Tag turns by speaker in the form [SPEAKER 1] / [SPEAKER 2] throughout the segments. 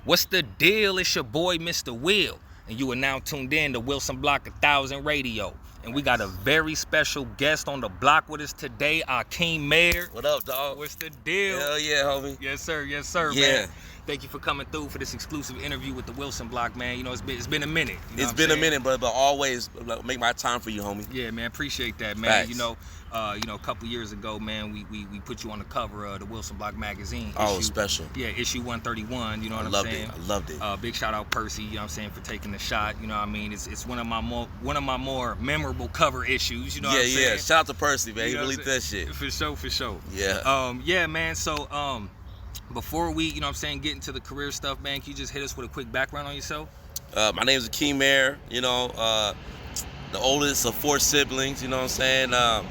[SPEAKER 1] What's the deal? It's your boy, Mr. Will, and you are now tuned in to Wilson Block 1000 Radio. And we got a very special guest on the block with us today, Akeem Mair.
[SPEAKER 2] What up, dog?
[SPEAKER 1] What's the deal?
[SPEAKER 2] Hell yeah, homie.
[SPEAKER 1] Yes, sir,
[SPEAKER 2] Yeah.
[SPEAKER 1] man. Thank you for coming through for this exclusive interview with the Wilson Block, man. You know, it's been a minute. You know
[SPEAKER 2] It's been a minute, but always make my time for you, homie.
[SPEAKER 1] Yeah, man, appreciate that, man.
[SPEAKER 2] Facts.
[SPEAKER 1] You know, a couple years ago, man, we put you on the cover of the Wilson Block magazine.
[SPEAKER 2] Oh, special.
[SPEAKER 1] Yeah, issue 131. You know what I'm saying?
[SPEAKER 2] I loved it.
[SPEAKER 1] Big shout out Percy. You know what I'm saying, for taking the shot. You know what I mean? It's one of my more memorable cover issues. You know what I'm saying?
[SPEAKER 2] Yeah. Shout out to Percy, man.
[SPEAKER 1] You
[SPEAKER 2] He
[SPEAKER 1] know
[SPEAKER 2] really
[SPEAKER 1] what
[SPEAKER 2] did
[SPEAKER 1] I'm
[SPEAKER 2] that shit.
[SPEAKER 1] For sure.
[SPEAKER 2] Yeah.
[SPEAKER 1] Yeah, man. So before we, you know what I'm saying, get into the career stuff, man, can you just hit us with a quick background on yourself?
[SPEAKER 2] My name is Akeem Mair. You know, the oldest of 4 siblings. You know what I'm saying?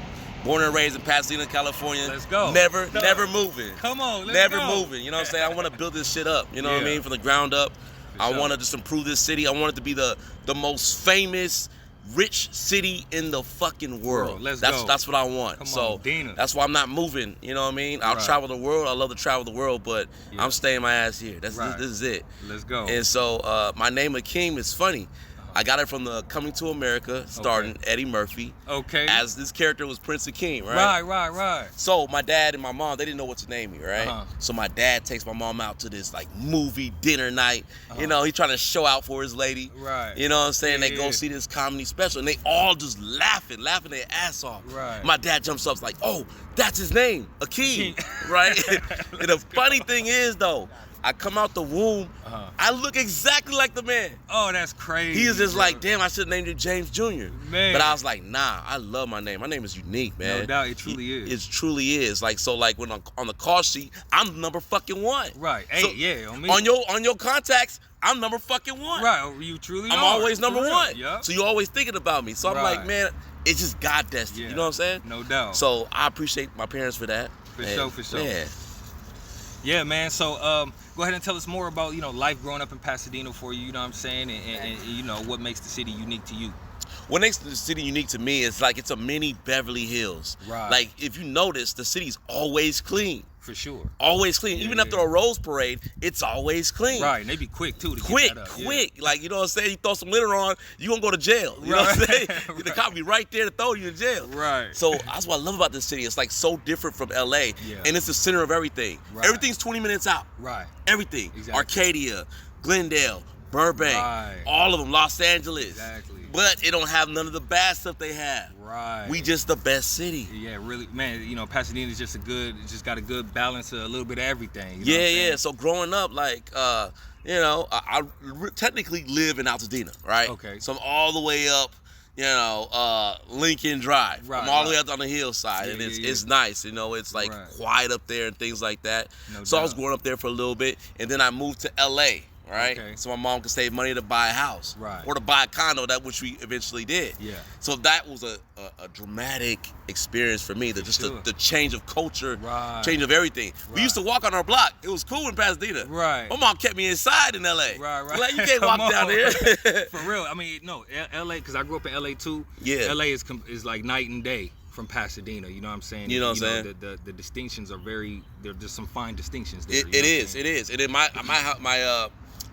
[SPEAKER 2] Born and raised in Pasadena, California.
[SPEAKER 1] Let's go.
[SPEAKER 2] Never moving.
[SPEAKER 1] Come on, let's
[SPEAKER 2] Never
[SPEAKER 1] go.
[SPEAKER 2] moving. You know what I'm saying? I want to build this shit up. You know what I
[SPEAKER 1] Yeah.
[SPEAKER 2] mean? From the ground up. I
[SPEAKER 1] sure.
[SPEAKER 2] want to just improve this city. I want it to be the most famous, rich city in the fucking world.
[SPEAKER 1] Let's
[SPEAKER 2] that's
[SPEAKER 1] go.
[SPEAKER 2] That's what I want.
[SPEAKER 1] Come
[SPEAKER 2] so
[SPEAKER 1] on, Dina.
[SPEAKER 2] that's why I'm not moving. You know what I mean? I'll
[SPEAKER 1] Right.
[SPEAKER 2] travel the world. I love to travel the world, but
[SPEAKER 1] Yeah.
[SPEAKER 2] I'm staying my ass here. This is it.
[SPEAKER 1] Let's go.
[SPEAKER 2] And so my name Akeem is funny. I got it from the Coming to America, starring Eddie Murphy.
[SPEAKER 1] Okay.
[SPEAKER 2] As this character was Prince Akeem, right?
[SPEAKER 1] Right.
[SPEAKER 2] So my dad and my mom, they didn't know what to name me, right?
[SPEAKER 1] Uh-huh.
[SPEAKER 2] So my dad takes my mom out to this like movie dinner night. You know, he trying to show out for his lady.
[SPEAKER 1] Right.
[SPEAKER 2] You know what I'm saying? They
[SPEAKER 1] Yeah.
[SPEAKER 2] go see this comedy special, and they all just laughing their ass off.
[SPEAKER 1] Right.
[SPEAKER 2] My dad jumps up, like, "Oh, that's his name, Akeem," right? And the funny thing is, though, I come out the womb, I look exactly like the man.
[SPEAKER 1] Oh, that's crazy.
[SPEAKER 2] He is just
[SPEAKER 1] bro.
[SPEAKER 2] like, damn, I should have named you James Jr.
[SPEAKER 1] Man.
[SPEAKER 2] But I was like, nah, I love my name. My name is unique, man.
[SPEAKER 1] No doubt, it truly is.
[SPEAKER 2] It truly is. Like, so like when I'm on the call sheet, I'm number fucking 1.
[SPEAKER 1] Right. Hey,
[SPEAKER 2] So,
[SPEAKER 1] yeah, on me.
[SPEAKER 2] On your contacts, I'm number fucking 1.
[SPEAKER 1] Right. Oh, you truly
[SPEAKER 2] I'm
[SPEAKER 1] are.
[SPEAKER 2] always number
[SPEAKER 1] For real.
[SPEAKER 2] 1.
[SPEAKER 1] Yup.
[SPEAKER 2] So you're always thinking about me. So I'm
[SPEAKER 1] Right.
[SPEAKER 2] like, man, it's just God destined.
[SPEAKER 1] Yeah.
[SPEAKER 2] You know what I'm saying?
[SPEAKER 1] No doubt.
[SPEAKER 2] So I appreciate my parents for that.
[SPEAKER 1] For
[SPEAKER 2] And,
[SPEAKER 1] sure.
[SPEAKER 2] Yeah.
[SPEAKER 1] Yeah, man. So go ahead and tell us more about, you know, life growing up in Pasadena for you. You know what I'm saying, and you know what makes the city unique to you.
[SPEAKER 2] What makes the city unique to me is like it's a mini Beverly Hills.
[SPEAKER 1] Right.
[SPEAKER 2] Like if you notice, the city's always clean.
[SPEAKER 1] For sure.
[SPEAKER 2] Always clean. Even after a Rose Parade, it's always clean.
[SPEAKER 1] Right. And they be quick too to
[SPEAKER 2] Quick.
[SPEAKER 1] get that up.
[SPEAKER 2] Quick. Like, you know what I'm saying? You throw some litter on, you gonna go to jail. You know what I'm saying?
[SPEAKER 1] Right.
[SPEAKER 2] The cop be right there to throw you in jail.
[SPEAKER 1] Right.
[SPEAKER 2] So that's what I love about this city. It's like so different from LA.
[SPEAKER 1] Yeah.
[SPEAKER 2] And it's the center of everything.
[SPEAKER 1] Right.
[SPEAKER 2] Everything's 20 minutes out.
[SPEAKER 1] Right.
[SPEAKER 2] Everything.
[SPEAKER 1] Exactly.
[SPEAKER 2] Arcadia, Glendale, Burbank,
[SPEAKER 1] Right.
[SPEAKER 2] all of them, Los Angeles.
[SPEAKER 1] Exactly.
[SPEAKER 2] But it don't have none of the bad stuff they have.
[SPEAKER 1] Right.
[SPEAKER 2] We just the best city.
[SPEAKER 1] Yeah, really, man. You know, Pasadena is just just got a good balance of a little bit of everything. You know
[SPEAKER 2] Yeah,
[SPEAKER 1] what I'm saying?
[SPEAKER 2] So growing up, like, you know, I technically live in Altadena, right?
[SPEAKER 1] Okay.
[SPEAKER 2] So I'm all the way up, you know, Lincoln Drive.
[SPEAKER 1] Right,
[SPEAKER 2] I'm all the
[SPEAKER 1] right.
[SPEAKER 2] way up on the hillside,
[SPEAKER 1] Yeah,
[SPEAKER 2] and
[SPEAKER 1] yeah.
[SPEAKER 2] it's nice. You know, it's like
[SPEAKER 1] Right.
[SPEAKER 2] quiet up there and things like that.
[SPEAKER 1] No
[SPEAKER 2] So I was
[SPEAKER 1] doubt.
[SPEAKER 2] growing up there for a little bit, and then I moved to LA. Right,
[SPEAKER 1] Okay.
[SPEAKER 2] so my mom could save money to buy a house,
[SPEAKER 1] Right.
[SPEAKER 2] or to buy a condo, that which we eventually did.
[SPEAKER 1] Yeah.
[SPEAKER 2] So that was a dramatic experience for me.
[SPEAKER 1] Sure.
[SPEAKER 2] The change of culture,
[SPEAKER 1] Right.
[SPEAKER 2] change of everything. We
[SPEAKER 1] Right.
[SPEAKER 2] used to walk on our block. It was cool in Pasadena.
[SPEAKER 1] Right.
[SPEAKER 2] My mom kept me inside in LA.
[SPEAKER 1] Right.
[SPEAKER 2] Like, you can't
[SPEAKER 1] Come
[SPEAKER 2] walk down
[SPEAKER 1] on.
[SPEAKER 2] there.
[SPEAKER 1] For real. I mean, no, LA, because I grew up in LA too.
[SPEAKER 2] Yeah.
[SPEAKER 1] LA is like night and day from Pasadena. You know what I'm saying?
[SPEAKER 2] You know what I'm saying?
[SPEAKER 1] The distinctions are there are just some fine distinctions there.
[SPEAKER 2] It is. And then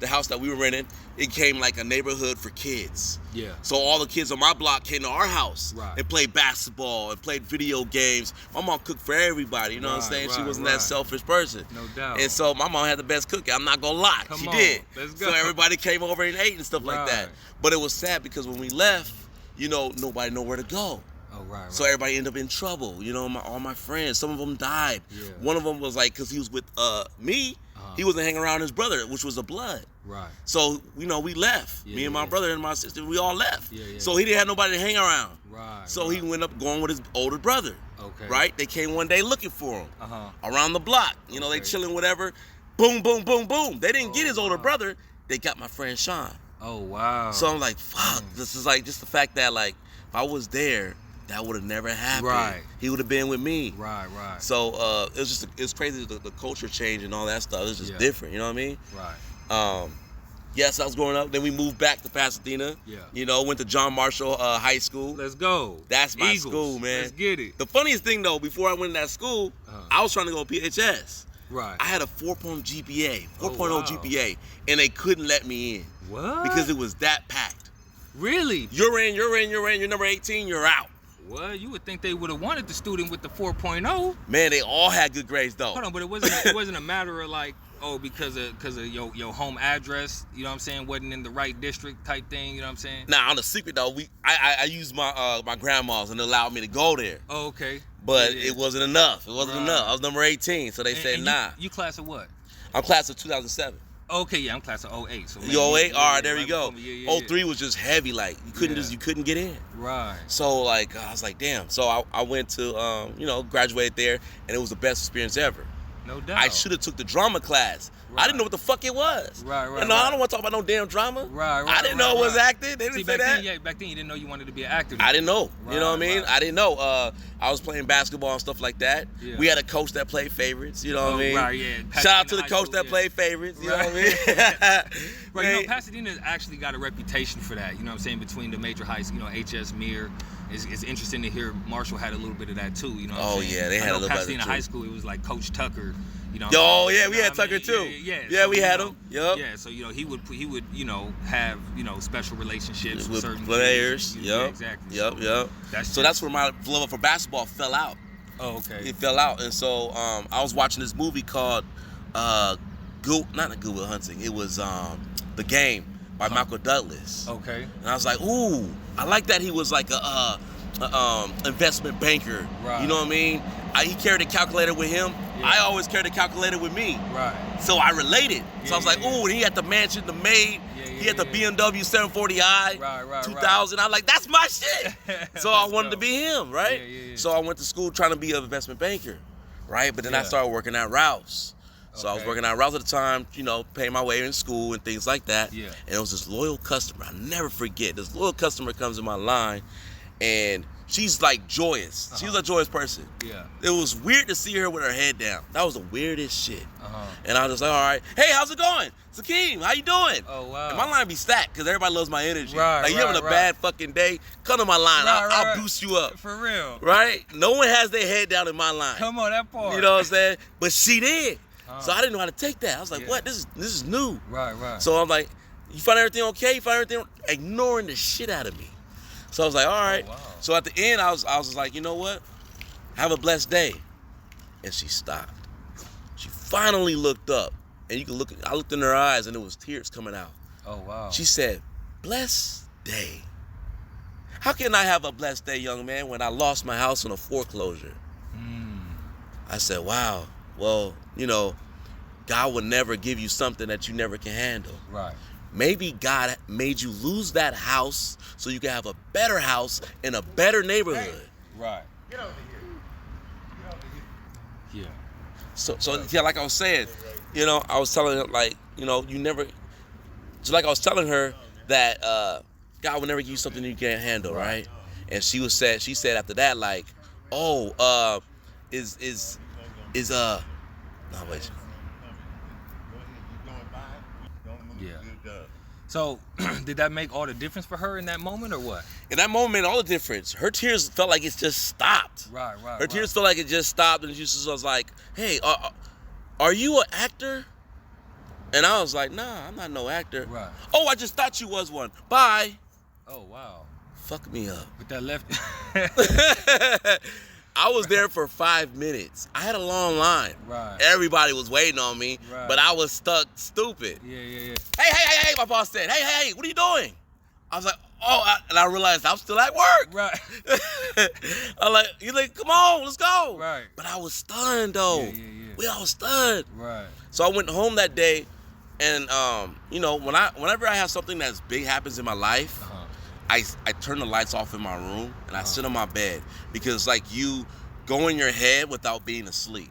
[SPEAKER 2] the house that we were renting, it came like a neighborhood for kids.
[SPEAKER 1] Yeah.
[SPEAKER 2] So all the kids on my block came to our house
[SPEAKER 1] Right.
[SPEAKER 2] and played basketball and played video games. My mom cooked for everybody, you know what I'm
[SPEAKER 1] Right,
[SPEAKER 2] saying? She
[SPEAKER 1] right,
[SPEAKER 2] wasn't
[SPEAKER 1] right.
[SPEAKER 2] that selfish person.
[SPEAKER 1] No doubt.
[SPEAKER 2] And so my mom had the best cooking. I'm not gonna lie.
[SPEAKER 1] Come
[SPEAKER 2] She
[SPEAKER 1] on,
[SPEAKER 2] did.
[SPEAKER 1] let's go.
[SPEAKER 2] So everybody came over and ate and stuff like that.
[SPEAKER 1] Right.
[SPEAKER 2] But it was sad because when we left, you know, nobody knew where to go.
[SPEAKER 1] Oh, right.
[SPEAKER 2] So everybody ended up in trouble. You know, all my friends, some of them died.
[SPEAKER 1] Yeah.
[SPEAKER 2] One of them was like, because he was with me, he wasn't hanging around his brother, which was a blood.
[SPEAKER 1] Right.
[SPEAKER 2] So, you know, we left.
[SPEAKER 1] Yeah,
[SPEAKER 2] Me and my brother and my sister, we all left.
[SPEAKER 1] Yeah.
[SPEAKER 2] So he didn't have nobody to hang around.
[SPEAKER 1] Right.
[SPEAKER 2] So he went up going with his older brother.
[SPEAKER 1] Okay.
[SPEAKER 2] Right? They came one day looking for him
[SPEAKER 1] Uh-huh.
[SPEAKER 2] around the block. You know, they
[SPEAKER 1] Okay.
[SPEAKER 2] chilling, whatever. Boom, boom, boom, boom. They didn't get his older
[SPEAKER 1] wow.
[SPEAKER 2] brother. They got my friend Sean.
[SPEAKER 1] Oh, wow.
[SPEAKER 2] So I'm like, fuck. This is like just the fact that, like, if I was there, that would have never happened.
[SPEAKER 1] Right.
[SPEAKER 2] He would have been with me.
[SPEAKER 1] Right.
[SPEAKER 2] So it's crazy the culture change and all that stuff. It's just different. You know what I mean?
[SPEAKER 1] Right.
[SPEAKER 2] Yes, I was growing up. Then we moved back to Pasadena.
[SPEAKER 1] Yeah.
[SPEAKER 2] You know, went to John Marshall High School.
[SPEAKER 1] Let's go.
[SPEAKER 2] That's my
[SPEAKER 1] Eagles.
[SPEAKER 2] school, man.
[SPEAKER 1] Let's get it.
[SPEAKER 2] The funniest thing though, before I went to that school, I was trying to go PHS.
[SPEAKER 1] Right.
[SPEAKER 2] I had a 4.0 GPA, 4.0
[SPEAKER 1] wow.
[SPEAKER 2] GPA, and they couldn't let me in.
[SPEAKER 1] What?
[SPEAKER 2] Because it was that packed.
[SPEAKER 1] Really?
[SPEAKER 2] You're in, you're number 18, you're out.
[SPEAKER 1] Well, you would think they would have wanted the student with the 4.0.
[SPEAKER 2] Man, they all had good grades though.
[SPEAKER 1] Hold on, but it wasn't a matter of like, oh, because of your home address, you know what I'm saying, wasn't in the right district type thing, you know what I'm saying?
[SPEAKER 2] Now, on the secret though, I used my grandma's and it allowed me to go there.
[SPEAKER 1] Oh, okay.
[SPEAKER 2] But
[SPEAKER 1] Yeah.
[SPEAKER 2] it wasn't enough. It wasn't
[SPEAKER 1] Right.
[SPEAKER 2] enough. I was number 18, so they said
[SPEAKER 1] And
[SPEAKER 2] nah.
[SPEAKER 1] You class of what?
[SPEAKER 2] I'm class of 2007.
[SPEAKER 1] Okay, yeah, I'm class of 08. So
[SPEAKER 2] You 08? All right, there we go.
[SPEAKER 1] Yeah.
[SPEAKER 2] 03 was just heavy, like you couldn't get in.
[SPEAKER 1] Right.
[SPEAKER 2] So like I was like, damn. So I went to graduated there, and it was the best experience ever.
[SPEAKER 1] No doubt.
[SPEAKER 2] I should have took the drama class. I didn't know what the fuck it was.
[SPEAKER 1] Right.
[SPEAKER 2] I don't want to talk about no damn drama.
[SPEAKER 1] Right.
[SPEAKER 2] I didn't know it was acting. They didn't say that.
[SPEAKER 1] Back then you didn't know you wanted to be an actor.
[SPEAKER 2] I didn't know. You know what I mean?
[SPEAKER 1] Right.
[SPEAKER 2] I didn't know. I was playing basketball and stuff like that.
[SPEAKER 1] Yeah.
[SPEAKER 2] We had a coach that played favorites. You know what I mean?
[SPEAKER 1] Right, yeah.
[SPEAKER 2] Shout out to the
[SPEAKER 1] Pasadena
[SPEAKER 2] coach
[SPEAKER 1] High
[SPEAKER 2] that
[SPEAKER 1] School,
[SPEAKER 2] played favorites. You know what I mean?
[SPEAKER 1] Right, you know, Pasadena's actually got a reputation for that. You know what I'm saying? Between the major high schools, H.S. Meir. It's interesting to hear Marshall had a little bit of that too. You know what I'm saying?
[SPEAKER 2] Yeah, they had a little bit of
[SPEAKER 1] Pasadena
[SPEAKER 2] that too.
[SPEAKER 1] High School, it was like Coach Tucker. You know.
[SPEAKER 2] We had Tucker too.
[SPEAKER 1] Yeah,
[SPEAKER 2] we had him. Yup.
[SPEAKER 1] Yeah, so he would have special relationships with certain
[SPEAKER 2] players.
[SPEAKER 1] Kids.
[SPEAKER 2] Yep.
[SPEAKER 1] Exactly.
[SPEAKER 2] Yep. That's where my love for basketball fell out.
[SPEAKER 1] Oh, okay.
[SPEAKER 2] It fell out, and so I was watching this movie called not Good Will Hunting. It was The Game by Michael Douglas.
[SPEAKER 1] Okay.
[SPEAKER 2] And I was like, ooh, I like that he was like a investment banker.
[SPEAKER 1] Right.
[SPEAKER 2] You know what I mean? He carried a calculator with him.
[SPEAKER 1] Yeah.
[SPEAKER 2] I always carried a calculator with me.
[SPEAKER 1] Right.
[SPEAKER 2] So I related. So I was like,
[SPEAKER 1] yeah.
[SPEAKER 2] ooh, and he had the mansion, the maid. He had the BMW 740i,
[SPEAKER 1] Right,
[SPEAKER 2] 2000. I was like, that's my shit. So I wanted to
[SPEAKER 1] dope.
[SPEAKER 2] be him, right?
[SPEAKER 1] Yeah.
[SPEAKER 2] So I went to school trying to be an investment banker, right? But then I started working at Rouse. So I was working at Rouse at the time, paying my way in school and things like that.
[SPEAKER 1] Yeah.
[SPEAKER 2] And it was this loyal customer. I'll never forget. This loyal customer comes in my line, and she's like joyous. She was a joyous person.
[SPEAKER 1] Yeah.
[SPEAKER 2] It was weird to see her with her head down. That was the weirdest shit.
[SPEAKER 1] Uh-huh.
[SPEAKER 2] And I was just like, all right, hey, how's it going? It's Akeem, how you doing?
[SPEAKER 1] Oh, wow.
[SPEAKER 2] And my line be stacked because everybody loves my energy.
[SPEAKER 1] Right,
[SPEAKER 2] like, you having a bad fucking day, come to my line. I'll boost you up.
[SPEAKER 1] For real.
[SPEAKER 2] Right? No one has their head down in my line.
[SPEAKER 1] Come on, that part.
[SPEAKER 2] You know what I'm saying? But she did. So I didn't know how to take that. I was like, what? This is new.
[SPEAKER 1] Right.
[SPEAKER 2] So I'm like, you find everything okay? You find everything? Ignoring the shit out of me. So I was like, all right.
[SPEAKER 1] Oh, wow.
[SPEAKER 2] So at the end, I was just like, you know what? Have a blessed day. And she stopped. She finally looked up. And I looked in her eyes and there was tears coming out.
[SPEAKER 1] Oh, wow.
[SPEAKER 2] She said, blessed day. How can I have a blessed day, young man, when I lost my house in a foreclosure? I said, wow. Well, God will never give you something that you never can handle.
[SPEAKER 1] Right.
[SPEAKER 2] Maybe God made you lose that house so you can have a better house in a better neighborhood.
[SPEAKER 1] Right.
[SPEAKER 3] Get over here.
[SPEAKER 1] Yeah.
[SPEAKER 2] So like I was saying, I was telling her, like, you never, just like I was telling her that God will never give you something you can't handle, right? And she said after that, like, no, wait.
[SPEAKER 1] Yeah. So, did that make all the difference for her in that moment, or what?
[SPEAKER 2] In that moment, made all the difference. Her tears felt like it just stopped.
[SPEAKER 1] Right.
[SPEAKER 2] Her tears felt like it just stopped, and she just was like, hey, are you an actor? And I was like, nah, I'm not no actor.
[SPEAKER 1] Right.
[SPEAKER 2] Oh, I just thought you was one. Bye.
[SPEAKER 1] Oh, wow.
[SPEAKER 2] Fuck me up.
[SPEAKER 1] With that left.
[SPEAKER 2] I was there for 5 minutes. I had a long line.
[SPEAKER 1] Right.
[SPEAKER 2] Everybody was waiting on me,
[SPEAKER 1] Right.
[SPEAKER 2] but I was stuck stupid.
[SPEAKER 1] Yeah.
[SPEAKER 2] Hey, my boss said, hey, what are you doing? I was like, and I realized I'm still at work.
[SPEAKER 1] Right.
[SPEAKER 2] He's like, come on, let's go.
[SPEAKER 1] Right.
[SPEAKER 2] But I was stunned though.
[SPEAKER 1] Yeah.
[SPEAKER 2] We all stunned.
[SPEAKER 1] Right.
[SPEAKER 2] So I went home that day, and whenever I have something that's big happens in my life, I turn the lights off in my room and I sit on my bed, because like you go in your head without being asleep.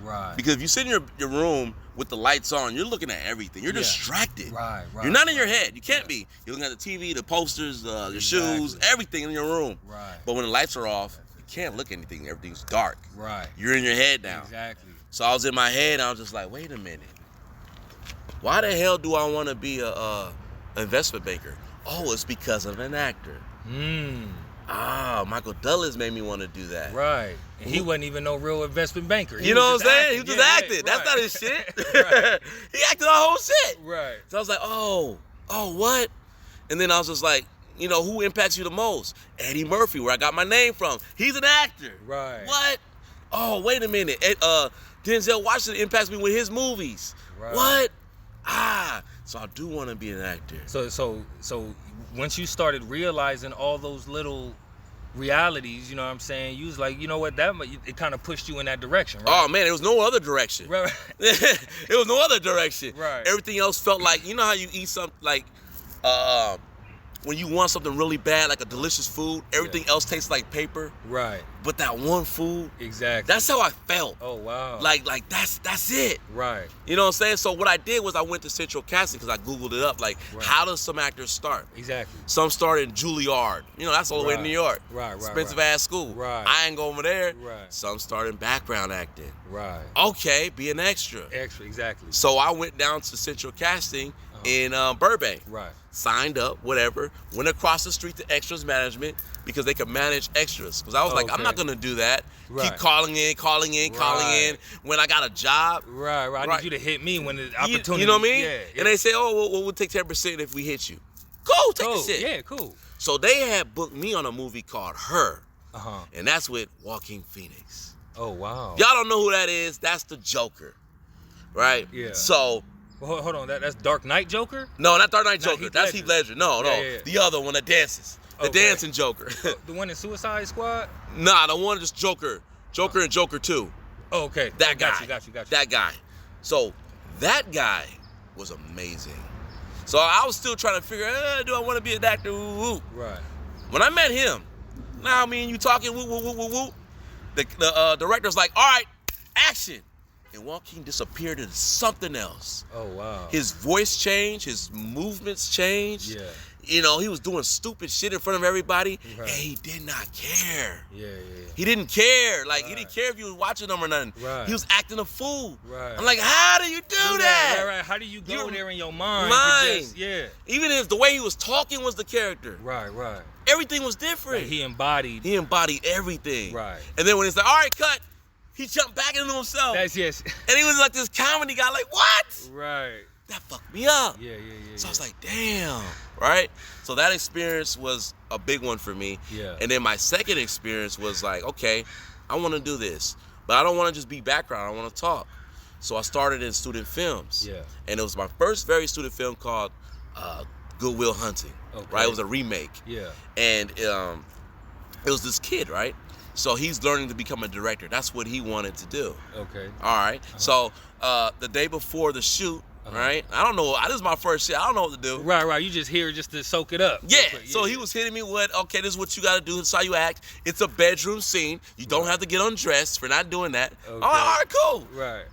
[SPEAKER 1] Right.
[SPEAKER 2] Because if you sit in your room with the lights on, you're looking at everything. You're distracted.
[SPEAKER 1] Right.
[SPEAKER 2] You're not in your head. You can't be. You're looking at the TV, the posters, your shoes, everything in your room.
[SPEAKER 1] Right.
[SPEAKER 2] But when the lights are off, you can't look at anything. Everything's dark.
[SPEAKER 1] Right.
[SPEAKER 2] You're in your head now.
[SPEAKER 1] Exactly.
[SPEAKER 2] So I was in my head and I was just like, wait a minute. Why the hell do I want to be a investment banker? Oh, it's because of an actor. Michael Douglas made me want to do that.
[SPEAKER 1] Right. And he wasn't even no real investment banker.
[SPEAKER 2] You know what I'm saying? He was
[SPEAKER 1] acting.
[SPEAKER 2] just acting. That's not his shit. He acted the whole shit.
[SPEAKER 1] Right.
[SPEAKER 2] So I was like, oh, what? And then I was just like, you know, who impacts you the most? Eddie Murphy, where I got my name from. He's an actor.
[SPEAKER 1] Right.
[SPEAKER 2] What? Oh, wait a minute. Denzel Washington impacts me with his movies.
[SPEAKER 1] Right.
[SPEAKER 2] What? So I do want to be an actor.
[SPEAKER 1] So once you started realizing all those little realities, you know what I'm saying, you was like, you know what, it kind of pushed you in that direction, right?
[SPEAKER 2] Oh man, there was no other direction.
[SPEAKER 1] Right.
[SPEAKER 2] There was no other direction.
[SPEAKER 1] Right.
[SPEAKER 2] Everything else felt like, you know how you eat something like, when you want something really bad, like a delicious food, everything else tastes like paper.
[SPEAKER 1] Right.
[SPEAKER 2] But that one food,
[SPEAKER 1] exactly.
[SPEAKER 2] that's how I felt.
[SPEAKER 1] Oh wow.
[SPEAKER 2] Like that's it.
[SPEAKER 1] Right.
[SPEAKER 2] You know what I'm saying? So what I did was I went to Central Casting because I Googled it up. Like, how does some actors start?
[SPEAKER 1] Exactly.
[SPEAKER 2] Some start in Juilliard. You know, that's all the way in New York.
[SPEAKER 1] Right.
[SPEAKER 2] Expensive ass school.
[SPEAKER 1] Right.
[SPEAKER 2] I ain't going over there.
[SPEAKER 1] Right.
[SPEAKER 2] Some start in background acting.
[SPEAKER 1] Right.
[SPEAKER 2] Okay, be an extra.
[SPEAKER 1] Extra, exactly.
[SPEAKER 2] So I went down to Central Casting in Burbank.
[SPEAKER 1] Right.
[SPEAKER 2] Signed up, whatever. Went across the street to Extras Management because they could manage extras. Because I was like, I'm not gonna do that.
[SPEAKER 1] Right.
[SPEAKER 2] Keep calling in. When I got a job,
[SPEAKER 1] Right. I need you to hit me when the opportunity.
[SPEAKER 2] You know what I mean?
[SPEAKER 1] Yeah.
[SPEAKER 2] And they say, oh, we'll take 10% if we hit you. Cool, take the shit.
[SPEAKER 1] Yeah, cool.
[SPEAKER 2] So they had booked me on a movie called Her.
[SPEAKER 1] Uh-huh.
[SPEAKER 2] And that's with Joaquin Phoenix.
[SPEAKER 1] Oh wow.
[SPEAKER 2] Y'all don't know who that is? That's the Joker. Right?
[SPEAKER 1] Yeah.
[SPEAKER 2] So
[SPEAKER 1] well, hold on, that's Dark Knight Joker?
[SPEAKER 2] no, not Dark Knight Joker.
[SPEAKER 1] Heath
[SPEAKER 2] That's
[SPEAKER 1] Ledger.
[SPEAKER 2] Heath Ledger. No.
[SPEAKER 1] Yeah.
[SPEAKER 2] The other one that dances. The
[SPEAKER 1] Okay.
[SPEAKER 2] dancing Joker.
[SPEAKER 1] The one in Suicide Squad?
[SPEAKER 2] Nah, the one just Joker. Joker and Joker 2.
[SPEAKER 1] Oh, okay.
[SPEAKER 2] That guy.
[SPEAKER 1] Got you.
[SPEAKER 2] That guy. So that guy was amazing. So I was still trying to figure out, do I want to be an actor? Woo.
[SPEAKER 1] Right.
[SPEAKER 2] When I met him, now me and you talking, woo. The director's like, all right, action. And Joaquin disappeared into something else.
[SPEAKER 1] Oh, wow.
[SPEAKER 2] His voice changed, his movements changed.
[SPEAKER 1] Yeah.
[SPEAKER 2] You know, he was doing stupid shit in front of everybody,
[SPEAKER 1] Right.
[SPEAKER 2] and he did not care.
[SPEAKER 1] Yeah.
[SPEAKER 2] He didn't care. Like,
[SPEAKER 1] Right.
[SPEAKER 2] he didn't care if you was watching him or nothing.
[SPEAKER 1] Right.
[SPEAKER 2] He was acting a fool.
[SPEAKER 1] Right.
[SPEAKER 2] I'm like, how do you do that?
[SPEAKER 1] Right. How do you go
[SPEAKER 2] Your
[SPEAKER 1] there in your mind? Yeah.
[SPEAKER 2] Even the way he was talking was the character.
[SPEAKER 1] Right.
[SPEAKER 2] Everything was different.
[SPEAKER 1] Like he embodied.
[SPEAKER 2] He embodied everything.
[SPEAKER 1] Right.
[SPEAKER 2] And then when it's like, all right, cut, he jumped back into himself.
[SPEAKER 1] That's yes.
[SPEAKER 2] And he was like this comedy guy, like, what?
[SPEAKER 1] Right.
[SPEAKER 2] That fucked me up.
[SPEAKER 1] Yeah.
[SPEAKER 2] So I was like, damn. Right? So that experience was a big one for me.
[SPEAKER 1] Yeah.
[SPEAKER 2] And then my second experience was like, okay, I want to do this. But I don't want to just be background. I want to talk. So I started in student films.
[SPEAKER 1] Yeah.
[SPEAKER 2] And it was my first very student film called Good Will Hunting.
[SPEAKER 1] Okay.
[SPEAKER 2] Right? It was a remake.
[SPEAKER 1] Yeah.
[SPEAKER 2] And it was this kid, right? So he's learning to become a director. That's what he wanted to do.
[SPEAKER 1] Okay.
[SPEAKER 2] All right. So the day before the shoot, right? I don't know. This is my first shit. I don't know what to do.
[SPEAKER 1] Right. You just here just to soak it up.
[SPEAKER 2] Yeah.
[SPEAKER 1] Quick.
[SPEAKER 2] So he was hitting me with, okay, this is what you got to do. This is how you act. It's a bedroom scene. You don't have to get undressed for not doing that.
[SPEAKER 1] Okay.
[SPEAKER 2] I'm like, all right, cool.
[SPEAKER 1] Right.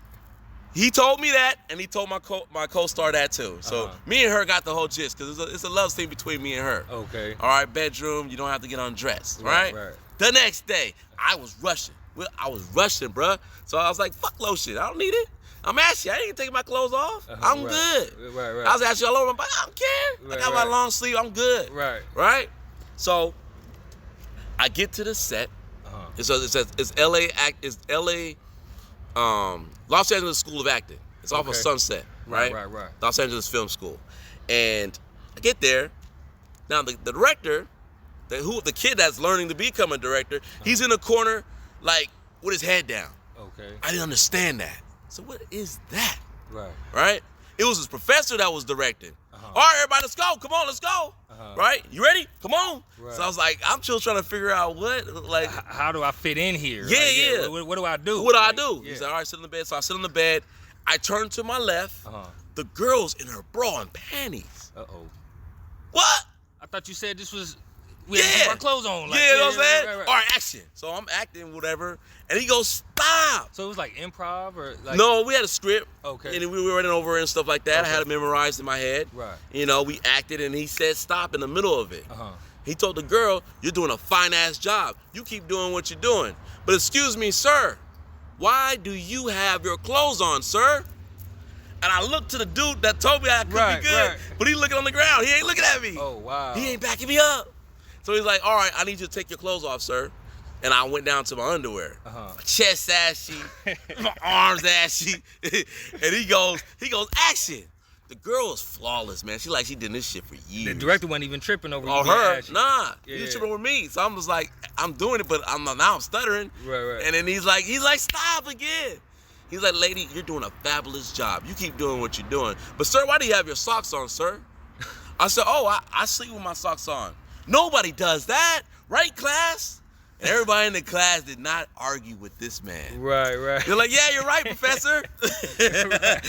[SPEAKER 2] He told me that, and he told my co-star that too. So me and her got the whole gist because it's a love scene between me and her.
[SPEAKER 1] Okay.
[SPEAKER 2] All right, bedroom. You don't have to get undressed. Right. The next day, I was rushing. Bruh. So I was like, fuck lotion. I don't need it. I'm ashy. I ain't taking my clothes off. I'm good.
[SPEAKER 1] Right.
[SPEAKER 2] I was ashy all over my body. I don't care. I got my long sleeve. I'm good. Right. So I get to the set. It says it's LA Los Angeles School of Acting. It's off of Sunset, right?
[SPEAKER 1] Right.
[SPEAKER 2] Los Angeles Film School. And I get there. Now the director, the kid that's learning to become a director, he's in the corner like with his head down.
[SPEAKER 1] Okay.
[SPEAKER 2] I didn't understand that. So what is that?
[SPEAKER 1] Right.
[SPEAKER 2] It was his professor that was directing. All right, everybody, let's go. Come on, let's go. Right? You ready? Come on.
[SPEAKER 1] Right.
[SPEAKER 2] So I was like, I'm still trying to figure out
[SPEAKER 1] how do I fit in here?
[SPEAKER 2] Yeah.
[SPEAKER 1] What do I do?
[SPEAKER 2] What do I do? He said, all right, sit in the bed. So I sit on the bed. I turn to my left. The girl's in her bra and panties.
[SPEAKER 1] Uh-oh.
[SPEAKER 2] What?
[SPEAKER 1] I thought you said this was, we had to keep our clothes on. Like,
[SPEAKER 2] you know what I'm saying?
[SPEAKER 1] Right.
[SPEAKER 2] All right, action. So I'm acting, whatever. And he goes, stop.
[SPEAKER 1] So it was like improv or like?
[SPEAKER 2] No, we had a script.
[SPEAKER 1] Okay.
[SPEAKER 2] And we were running over and stuff like that. I had it memorized in my head.
[SPEAKER 1] Right.
[SPEAKER 2] You know, we acted and he said stop in the middle of it.
[SPEAKER 1] Uh-huh.
[SPEAKER 2] He told the girl, you're doing a fine-ass job. You keep doing what you're doing. But excuse me, sir. Why do you have your clothes on, sir? And I looked to the dude that told me I could be good.
[SPEAKER 1] Right.
[SPEAKER 2] But he looking on the ground. He ain't looking at me.
[SPEAKER 1] Oh, wow.
[SPEAKER 2] He ain't backing me up. So he's like, all right, I need you to take your clothes off, sir. And I went down to my underwear. My chest ashy, my arms ashy. And he goes, action. The girl is flawless, man. She did this shit for years.
[SPEAKER 1] The director wasn't even tripping over
[SPEAKER 2] on
[SPEAKER 1] you.
[SPEAKER 2] Her? Nah. He was tripping over me. So I'm just like, I'm doing it, but now I'm stuttering.
[SPEAKER 1] Right.
[SPEAKER 2] And then he's like, stop again. He's like, lady, you're doing a fabulous job. You keep doing what you're doing. But sir, why do you have your socks on, sir? I said, oh, I sleep with my socks on. Nobody does that, right, class? And everybody in the class did not argue with this man.
[SPEAKER 1] Right.
[SPEAKER 2] They're like, yeah, you're right, professor.
[SPEAKER 1] Right.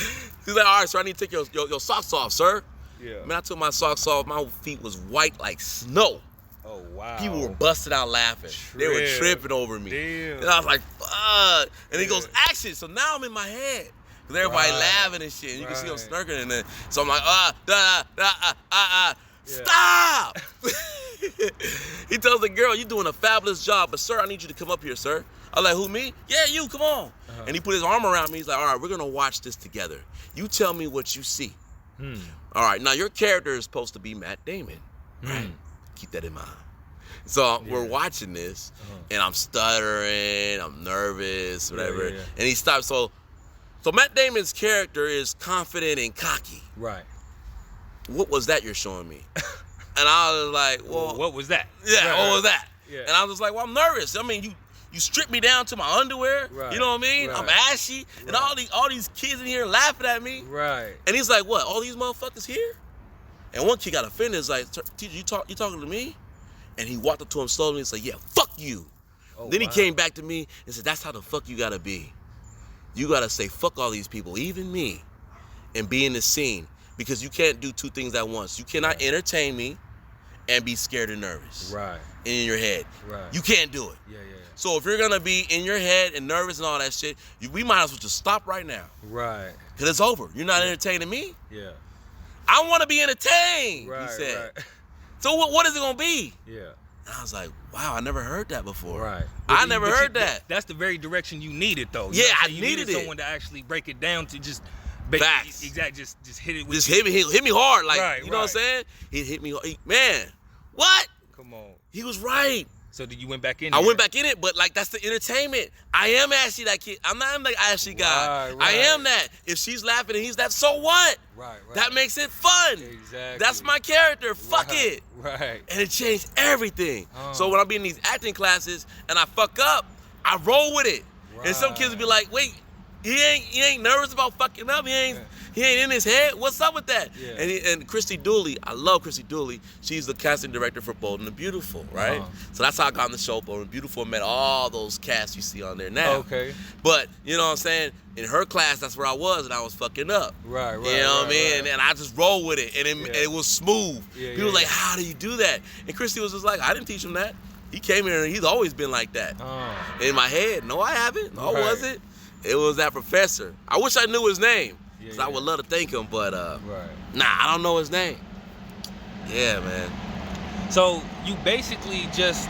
[SPEAKER 2] He's like, all right, sir, I need to take your socks off, sir.
[SPEAKER 1] Yeah.
[SPEAKER 2] Man, I took my socks off. My feet was white like snow.
[SPEAKER 1] Oh, wow.
[SPEAKER 2] People were busting out laughing. They were tripping over me.
[SPEAKER 1] Damn.
[SPEAKER 2] And I was like, fuck. And he goes, action. So now I'm in my head. Because everybody laughing and shit. And you can see them snarking. And then, so I'm like, stop. He tells the girl, you're doing a fabulous job. But, sir, I need you to come up here, sir. I was like, who, me? Yeah, you, come on. And he put his arm around me. He's like, all right, we're going to watch this together. You tell me what you see. All right, now your character is supposed to be Matt Damon, right? Keep that in mind. So we're watching this, and I'm stuttering, I'm nervous, whatever. And he stops. So Matt Damon's character is confident and cocky.
[SPEAKER 1] Right.
[SPEAKER 2] What was that you're showing me? And I was like, well,
[SPEAKER 1] what was that?
[SPEAKER 2] Yeah, what was that?
[SPEAKER 1] Yeah.
[SPEAKER 2] And I was like, well, I'm nervous. I mean, you stripped me down to my underwear.
[SPEAKER 1] Right.
[SPEAKER 2] You know what I mean?
[SPEAKER 1] Right.
[SPEAKER 2] I'm ashy, and all these kids in here laughing at me.
[SPEAKER 1] Right.
[SPEAKER 2] And he's like, what? All these motherfuckers here? And one kid got offended. He's like, teacher, you talking to me? And he walked up to him slowly and said, yeah, fuck you. Then he came back to me and said, that's how the fuck you gotta be. You gotta say, fuck all these people, even me, and be in the scene. Because you can't do two things at once. You cannot entertain me and be scared and nervous.
[SPEAKER 1] Right.
[SPEAKER 2] In your head.
[SPEAKER 1] Right.
[SPEAKER 2] You can't do it.
[SPEAKER 1] Yeah.
[SPEAKER 2] So if you're gonna be in your head and nervous and all that shit, we might as well just stop right now.
[SPEAKER 1] Right.
[SPEAKER 2] Because it's over. You're not entertaining me.
[SPEAKER 1] Yeah.
[SPEAKER 2] I want to be entertained,
[SPEAKER 1] Right,
[SPEAKER 2] he said.
[SPEAKER 1] right.
[SPEAKER 2] So what is it going to be?
[SPEAKER 1] Yeah.
[SPEAKER 2] And I was like, wow, I never heard that before.
[SPEAKER 1] Right.
[SPEAKER 2] I never heard that.
[SPEAKER 1] That's the very direction you needed, though.
[SPEAKER 2] Yeah, I
[SPEAKER 1] you
[SPEAKER 2] needed it.
[SPEAKER 1] someone to actually break it down to just...
[SPEAKER 2] Facts.
[SPEAKER 1] Exactly. Just hit it with...
[SPEAKER 2] Just hit me hard. Like, you know what I'm saying? He hit me hard. Man, what?
[SPEAKER 1] Come on.
[SPEAKER 2] He was right.
[SPEAKER 1] So did you went back in
[SPEAKER 2] I
[SPEAKER 1] there?
[SPEAKER 2] went back in it, but like that's the entertainment. I am actually that kid. I'm not like Ashley guy.
[SPEAKER 1] Right.
[SPEAKER 2] I am that. If she's laughing and he's that, so what?
[SPEAKER 1] Right.
[SPEAKER 2] That makes it fun.
[SPEAKER 1] Exactly.
[SPEAKER 2] That's my character. Fuck it.
[SPEAKER 1] Right.
[SPEAKER 2] And it changed everything. So when I be in these acting classes and I fuck up, I roll with it. And some kids will be like, wait, he ain't nervous about fucking up. He ain't in his head. What's up with that? Yeah. And Christy Dooley, I love Christy Dooley. She's the casting director for Bold and the Beautiful, right? So that's how I got on the show, Bold and the Beautiful, and met all those casts you see on there now.
[SPEAKER 1] Okay.
[SPEAKER 2] But, you know what I'm saying? In her class, that's where I was, and I was fucking up.
[SPEAKER 1] Right.
[SPEAKER 2] You know what I mean?
[SPEAKER 1] Right.
[SPEAKER 2] And I just roll with it, and it was smooth. People were like, how do you do that? And Christy was just like, I didn't teach him that. He came here, and he's always been like that. In my head, no, I haven't. No, I wasn't. It was that professor. I wish I knew his name. Cause I would love to thank him, but nah, I don't know his name. Yeah, man.
[SPEAKER 1] So you basically just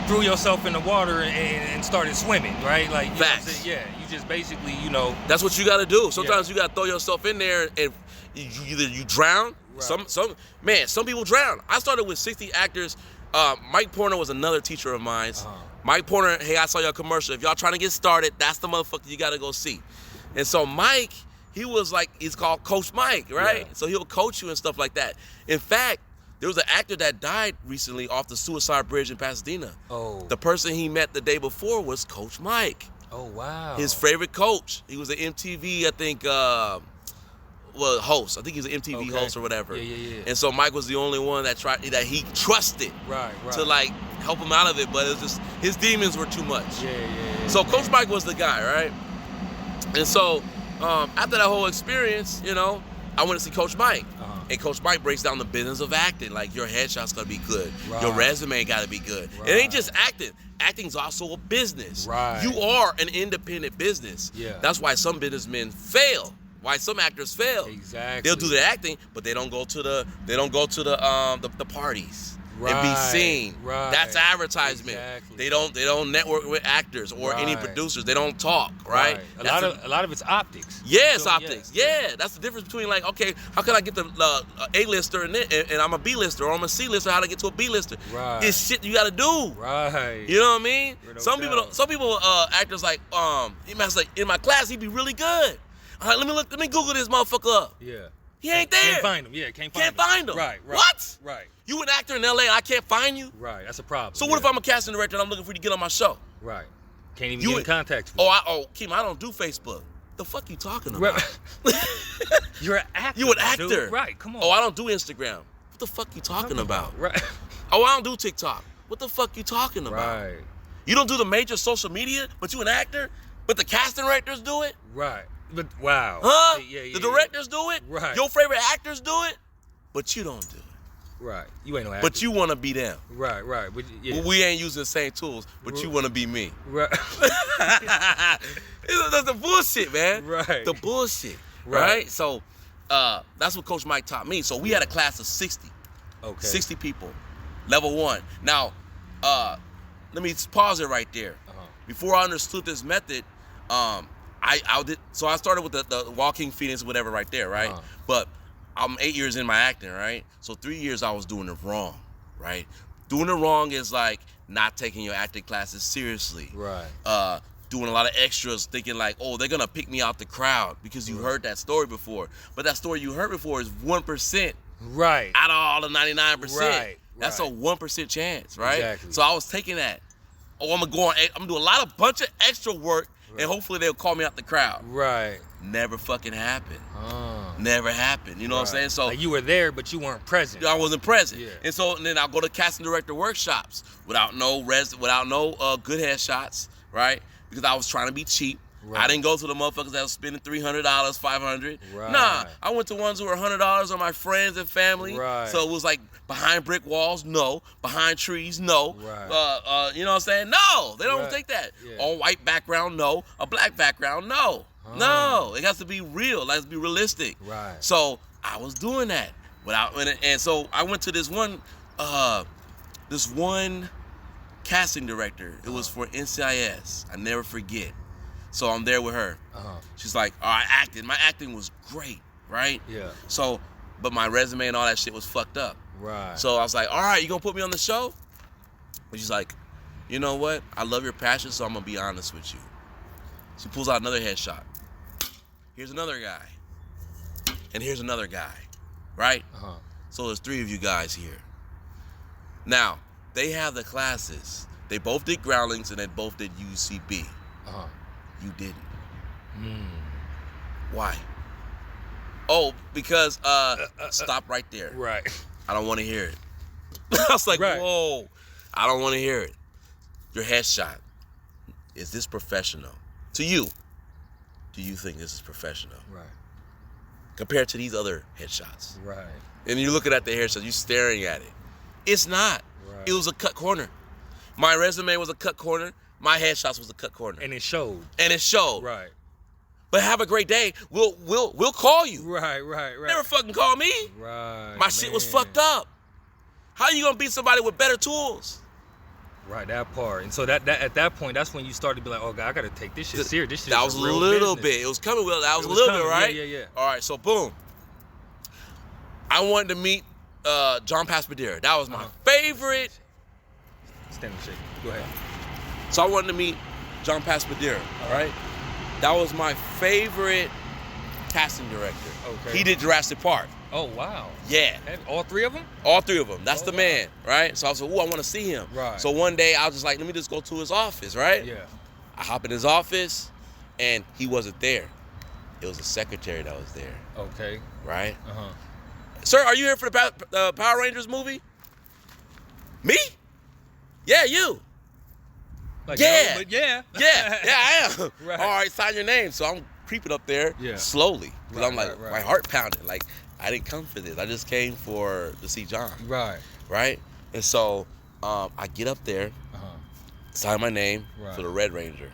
[SPEAKER 1] threw yourself in the water and started swimming, right? Like, you
[SPEAKER 2] facts.
[SPEAKER 1] You just basically, you know.
[SPEAKER 2] That's what you got to do. Sometimes you got to throw yourself in there, and either you drown. Right. Some people drown. I started with 60 actors. Mike Porter was another teacher of mine. Mike Porter, hey, I saw your commercial. If y'all trying to get started, that's the motherfucker you got to go see. And so Mike, he was like, he's called Coach Mike, right? Yeah. So he'll coach you and stuff like that. In fact, there was an actor that died recently off the Suicide Bridge in Pasadena.
[SPEAKER 1] Oh.
[SPEAKER 2] The person he met the day before was Coach Mike.
[SPEAKER 1] Oh, wow.
[SPEAKER 2] His favorite coach. He was an MTV, I think, host. I think he was an MTV host or whatever.
[SPEAKER 1] Yeah.
[SPEAKER 2] And so Mike was the only one that he trusted to like help him out of it, but it was just his demons were too much.
[SPEAKER 1] Yeah.
[SPEAKER 2] So Coach Mike was the guy, right? And so after that whole experience, you know, I went to see Coach Mike. And Coach Mike breaks down the business of acting. Like, your headshot's gotta be good. Right. Your resume gotta be good. Right. It ain't just acting. Acting's also a business.
[SPEAKER 1] Right.
[SPEAKER 2] You are an independent business.
[SPEAKER 1] Yeah.
[SPEAKER 2] That's why some businessmen fail. Why some actors fail.
[SPEAKER 1] Exactly.
[SPEAKER 2] They'll do the acting, but they don't go to the parties. and be seen.
[SPEAKER 1] Right.
[SPEAKER 2] That's advertisement.
[SPEAKER 1] Exactly.
[SPEAKER 2] They don't network with actors or any producers. They don't talk, right?
[SPEAKER 1] A lot of it's optics.
[SPEAKER 2] Yeah, it's optics. Yeah, that's the difference between like, okay, how can I get the A-lister and I'm a B-lister, or I'm a C-lister? How to get to a B-lister?
[SPEAKER 1] Right.
[SPEAKER 2] It's shit you got to do.
[SPEAKER 1] Right.
[SPEAKER 2] You know what I mean?
[SPEAKER 1] No
[SPEAKER 2] Some people, actors like, in my class, he'd be really good. All right, let me Google this motherfucker up.
[SPEAKER 1] Yeah.
[SPEAKER 2] He ain't there.
[SPEAKER 1] Can't find him. Yeah, can't find him.
[SPEAKER 2] Right.
[SPEAKER 1] Right.
[SPEAKER 2] What?
[SPEAKER 1] Right.
[SPEAKER 2] You an actor in LA and I can't find you?
[SPEAKER 1] Right. That's a problem.
[SPEAKER 2] So what if I'm a casting director and I'm looking for you to get on my show?
[SPEAKER 1] Right. Can't even get in contact with
[SPEAKER 2] Keem, I don't do Facebook. The fuck you talking about?
[SPEAKER 1] Right. You're an actor.
[SPEAKER 2] You an actor.
[SPEAKER 1] Dude. Right, come on.
[SPEAKER 2] Oh, I don't do Instagram. What the fuck you talking about?
[SPEAKER 1] Right.
[SPEAKER 2] Oh, I don't do TikTok. What the fuck you talking about?
[SPEAKER 1] Right.
[SPEAKER 2] You don't do the major social media, but you an actor? But the casting directors do it?
[SPEAKER 1] Right. But wow.
[SPEAKER 2] Huh?
[SPEAKER 1] Yeah,
[SPEAKER 2] the directors do it?
[SPEAKER 1] Right.
[SPEAKER 2] Your favorite actors do it? But you don't do it.
[SPEAKER 1] Right. You ain't no actor.
[SPEAKER 2] But you want to be them.
[SPEAKER 1] Right. But yeah.
[SPEAKER 2] Well, we ain't using the same tools, but you want to be me.
[SPEAKER 1] Right.
[SPEAKER 2] That's the bullshit, man.
[SPEAKER 1] Right.
[SPEAKER 2] The bullshit. Right? So that's what Coach Mike taught me. So we had a class of 60.
[SPEAKER 3] Okay.
[SPEAKER 2] 60 people. Level 1. Now, let me pause it right there. Before I understood this method, I started with the walking Phoenix, whatever, right there, right? But I'm 8 years in my acting, right? So 3 years I was doing it wrong, right? Doing it wrong is like not taking your acting classes seriously.
[SPEAKER 3] Right.
[SPEAKER 2] Doing a lot of extras, thinking like, oh, they're gonna pick me out the crowd because you heard that story before. But that story you heard before is 1%
[SPEAKER 3] Right.
[SPEAKER 2] out of all the 99%.
[SPEAKER 3] Right.
[SPEAKER 2] That's a 1% chance, right?
[SPEAKER 3] Exactly.
[SPEAKER 2] So I was taking that. Oh, I'm gonna do a bunch of extra work, and hopefully they'll call me out the crowd.
[SPEAKER 3] Right.
[SPEAKER 2] Never fucking happened. Never happened. You know what I'm saying? So
[SPEAKER 3] like you were there, but you weren't present.
[SPEAKER 2] I wasn't present.
[SPEAKER 3] Yeah.
[SPEAKER 2] And then I'll go to casting director workshops without no good headshots, right? Because I was trying to be cheap.
[SPEAKER 3] Right.
[SPEAKER 2] I didn't go to the motherfuckers that was spending $300, $500.
[SPEAKER 3] Right.
[SPEAKER 2] Nah, I went to ones who were $100 on my friends and family.
[SPEAKER 3] Right.
[SPEAKER 2] So it was like behind brick walls, no. Behind trees, no.
[SPEAKER 3] Right.
[SPEAKER 2] You know what I'm saying? No, they don't
[SPEAKER 3] Right.
[SPEAKER 2] think that.
[SPEAKER 3] Yeah.
[SPEAKER 2] On white background, no. A black background, no. No, it has to be real. It has to be realistic.
[SPEAKER 3] Right.
[SPEAKER 2] So I was doing that and so I went to this one casting director. It was for NCIS. I never forget. So I'm there with her. She's like, oh, I acted. My acting was great, right?
[SPEAKER 3] Yeah.
[SPEAKER 2] So, but my resume and all that shit was fucked up.
[SPEAKER 3] Right.
[SPEAKER 2] So I was like, all right, you gonna put me on the show? And she's like, you know what? I love your passion, so I'm gonna be honest with you. She pulls out another headshot. Here's another guy. And here's another guy, right? So there's 3 of you guys here. Now, they have the classes. They both did Groundlings and they both did UCB. You didn't. Why? Oh, because stop right there.
[SPEAKER 3] Right.
[SPEAKER 2] I don't want to hear it. I was like,
[SPEAKER 3] Right.
[SPEAKER 2] whoa, I don't want to hear it. Your headshot, is this professional? To you, do you think this is professional?
[SPEAKER 3] Right.
[SPEAKER 2] Compared to these other headshots.
[SPEAKER 3] Right.
[SPEAKER 2] And you're looking at the headshot, you're staring at it. It's not.
[SPEAKER 3] Right.
[SPEAKER 2] It was a cut corner. My resume was a cut corner. My headshots was a cut corner.
[SPEAKER 3] And it showed.
[SPEAKER 2] And it showed.
[SPEAKER 3] Right.
[SPEAKER 2] But have a great day. We'll call you.
[SPEAKER 3] Right.
[SPEAKER 2] Never fucking call me.
[SPEAKER 3] Right.
[SPEAKER 2] My shit was fucked up. How you gonna beat somebody with better tools?
[SPEAKER 3] Right, that part. And so that at that point, that's when you started to be like, oh God, I gotta take this shit serious. This shit
[SPEAKER 2] That
[SPEAKER 3] is
[SPEAKER 2] was
[SPEAKER 3] a
[SPEAKER 2] a
[SPEAKER 3] real
[SPEAKER 2] little
[SPEAKER 3] business.
[SPEAKER 2] bit. It was coming. That was
[SPEAKER 3] It
[SPEAKER 2] a
[SPEAKER 3] was
[SPEAKER 2] little
[SPEAKER 3] coming.
[SPEAKER 2] bit, right?
[SPEAKER 3] Yeah.
[SPEAKER 2] All right, so boom. I wanted to meet John Pasadena. That was my favorite.
[SPEAKER 3] Stand and shake. Go ahead.
[SPEAKER 2] So I wanted to meet John Pasadena, all right? That was my favorite casting director.
[SPEAKER 3] Okay.
[SPEAKER 2] He did Jurassic Park.
[SPEAKER 3] Oh wow.
[SPEAKER 2] Yeah.
[SPEAKER 3] All 3 of them?
[SPEAKER 2] All 3 of them. That's the
[SPEAKER 3] wow.
[SPEAKER 2] man, right? So I was like, ooh, I want to see him.
[SPEAKER 3] Right.
[SPEAKER 2] So one day I was just like, let me just go to his office, right?
[SPEAKER 3] Yeah.
[SPEAKER 2] I hop in his office, and he wasn't there. It was a secretary that was there,
[SPEAKER 3] Okay.
[SPEAKER 2] right? Sir, are you here for the Power Rangers movie? Me? Yeah, you.
[SPEAKER 3] Like,
[SPEAKER 2] Yeah.
[SPEAKER 3] no, but yeah.
[SPEAKER 2] Yeah, I am.
[SPEAKER 3] Right.
[SPEAKER 2] All right, sign your name. So I'm creeping up there slowly. Because I'm like, my heart pounding. Like, I didn't come for this. I just came to see John.
[SPEAKER 3] Right.
[SPEAKER 2] Right? And so I get up there, sign my name for the Red Ranger.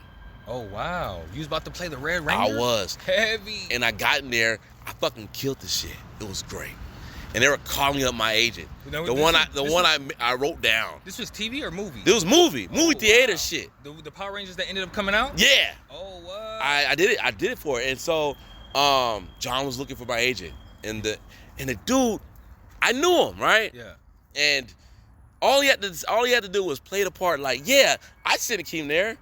[SPEAKER 3] Oh wow. You was about to play the Red Ranger?
[SPEAKER 2] I was.
[SPEAKER 3] Heavy.
[SPEAKER 2] And I got in there. I fucking killed the shit. It was great. and they were calling up my agent.
[SPEAKER 3] Now,
[SPEAKER 2] The
[SPEAKER 3] this
[SPEAKER 2] one I wrote down.
[SPEAKER 3] This was TV or movie?
[SPEAKER 2] It was movie theater
[SPEAKER 3] wow.
[SPEAKER 2] shit.
[SPEAKER 3] The Power Rangers that ended up coming out?
[SPEAKER 2] Yeah.
[SPEAKER 3] Oh, what?
[SPEAKER 2] I did it for it. And so John was looking for my agent. And the dude, I knew him, right?
[SPEAKER 3] Yeah.
[SPEAKER 2] And all he had to do was play the part like, yeah, I sent Akeem there.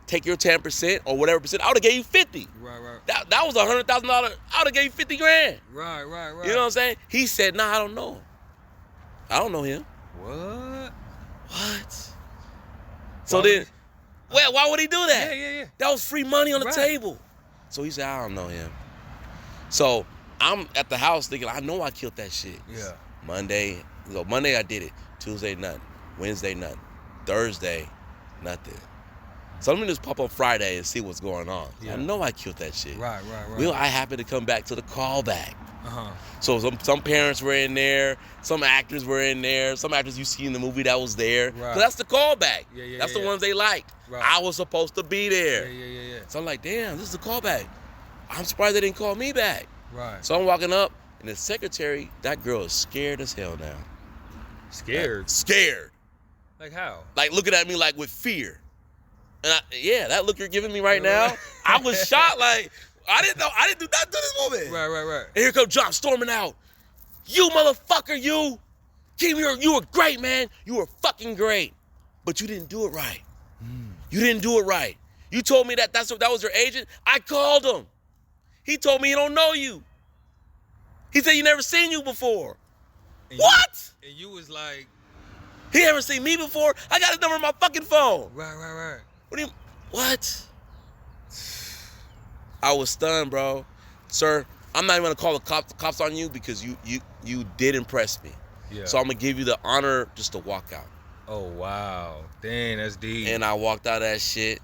[SPEAKER 2] Take your 10% or whatever percent. I would have gave you 50.
[SPEAKER 3] Right.
[SPEAKER 2] That was $100,000. I would have gave you 50 grand.
[SPEAKER 3] Right.
[SPEAKER 2] You know what I'm saying? He said, nah, I don't know him. I don't know him.
[SPEAKER 3] What?
[SPEAKER 2] So then, why would he do that?
[SPEAKER 3] Yeah.
[SPEAKER 2] That was free money on the
[SPEAKER 3] Right.
[SPEAKER 2] table. So he said, I don't know him. So I'm at the house thinking, I know I killed that shit.
[SPEAKER 3] Yeah.
[SPEAKER 2] Monday I did it. Tuesday, nothing. Wednesday, nothing. Thursday, nothing. So let me just pop on Friday and see what's going on.
[SPEAKER 3] Yeah.
[SPEAKER 2] I know I killed that shit.
[SPEAKER 3] Right.
[SPEAKER 2] Well, I happened to come back to the callback.
[SPEAKER 3] Uh-huh.
[SPEAKER 2] So some parents were in there, some actors were in there, some actors you see in the movie that was there.
[SPEAKER 3] Right.
[SPEAKER 2] So that's the callback.
[SPEAKER 3] Yeah,
[SPEAKER 2] That's the
[SPEAKER 3] yeah.
[SPEAKER 2] ones they liked.
[SPEAKER 3] Right.
[SPEAKER 2] I was supposed to be there.
[SPEAKER 3] Yeah.
[SPEAKER 2] So I'm like, damn, this is a callback. I'm surprised they didn't call me back.
[SPEAKER 3] Right.
[SPEAKER 2] So I'm walking up, and the secretary, that girl is scared as hell now.
[SPEAKER 3] Scared?
[SPEAKER 2] Scared.
[SPEAKER 3] Like how?
[SPEAKER 2] Like looking at me like with fear. And that look you're giving me right now, I was shocked. Like, I didn't do nothing to this woman.
[SPEAKER 3] Right.
[SPEAKER 2] And here comes John storming out. You motherfucker, you. Kim, you were great, man. You were fucking great. But you didn't do it right. You didn't do it right. You told me that was your agent. I called him. He told me he don't know you. He said he never seen you before.
[SPEAKER 3] And
[SPEAKER 2] What?
[SPEAKER 3] And you was like,
[SPEAKER 2] He never seen me before. I got his number on my fucking phone.
[SPEAKER 3] right.
[SPEAKER 2] What? I was stunned, bro. Sir, I'm not even gonna call the cops on you because you did impress me.
[SPEAKER 3] Yeah.
[SPEAKER 2] So I'm gonna give you the honor just to walk out.
[SPEAKER 3] Oh, wow. Dang, that's deep.
[SPEAKER 2] And I walked out of that shit.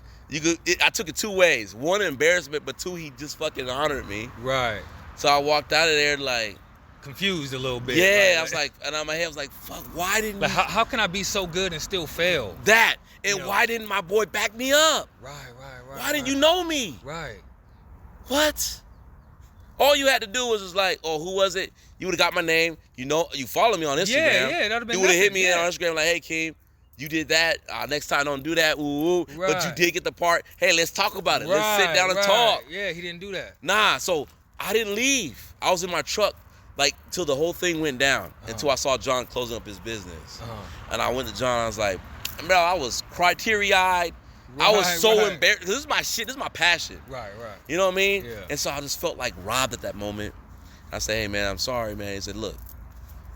[SPEAKER 2] I took it two ways. One, embarrassment, but two, he just fucking honored me.
[SPEAKER 3] Right.
[SPEAKER 2] So I walked out of there like,
[SPEAKER 3] Confused a little bit.
[SPEAKER 2] yeah,
[SPEAKER 3] Like,
[SPEAKER 2] I was like, and on my head I was like, fuck, why didn't
[SPEAKER 3] like
[SPEAKER 2] you?
[SPEAKER 3] how can I be so good and still fail?
[SPEAKER 2] That, and
[SPEAKER 3] You know.
[SPEAKER 2] why didn't my boy back me up?
[SPEAKER 3] Right.
[SPEAKER 2] Why didn't you know me?
[SPEAKER 3] Right.
[SPEAKER 2] What? All you had to do was just like, oh, who was it? You would have got my name. You know, you follow me on Instagram.
[SPEAKER 3] Yeah, that'd have been
[SPEAKER 2] You would have hit
[SPEAKER 3] nothing,
[SPEAKER 2] me
[SPEAKER 3] yeah.
[SPEAKER 2] on Instagram like, hey, Keem, you did that. Next time, don't do that. Ooh. But you
[SPEAKER 3] Right.
[SPEAKER 2] did get the part. Hey, let's talk about it. Let's sit down and talk.
[SPEAKER 3] Yeah, he didn't do that.
[SPEAKER 2] Nah, so I didn't leave. I was in my truck like till the whole thing went down, until I saw John closing up his business. And I went to John. I was like, bro, I was teary-eyed. I was so embarrassed. This is my shit. This is my passion.
[SPEAKER 3] Right.
[SPEAKER 2] You know what I mean?
[SPEAKER 3] Yeah.
[SPEAKER 2] And so I just felt like robbed at that moment. I said, hey, man, I'm sorry, man. He said, look,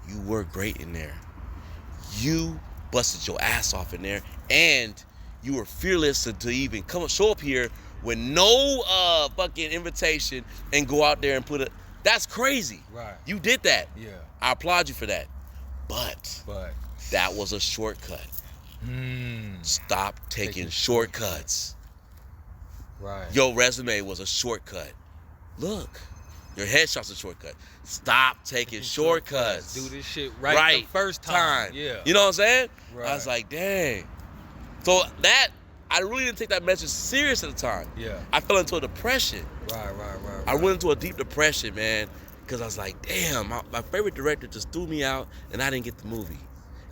[SPEAKER 2] you were great in there. You busted your ass off in there, and you were fearless to even show up here with no fucking invitation and go out there and put it. That's crazy.
[SPEAKER 3] Right.
[SPEAKER 2] You did that.
[SPEAKER 3] Yeah.
[SPEAKER 2] I applaud you for that. But that was a shortcut. Stop taking shortcuts.
[SPEAKER 3] Right.
[SPEAKER 2] Your resume was a shortcut. Look, your headshot's a shortcut. Stop taking shortcuts.
[SPEAKER 3] Do this shit right the first time. Yeah.
[SPEAKER 2] You know what I'm saying?
[SPEAKER 3] Right.
[SPEAKER 2] I was like, dang. So I really didn't take that message serious at the time.
[SPEAKER 3] Yeah.
[SPEAKER 2] I fell into a depression.
[SPEAKER 3] Right.
[SPEAKER 2] I went into a deep depression, man, because I was like, damn, my favorite director just threw me out and I didn't get the movie.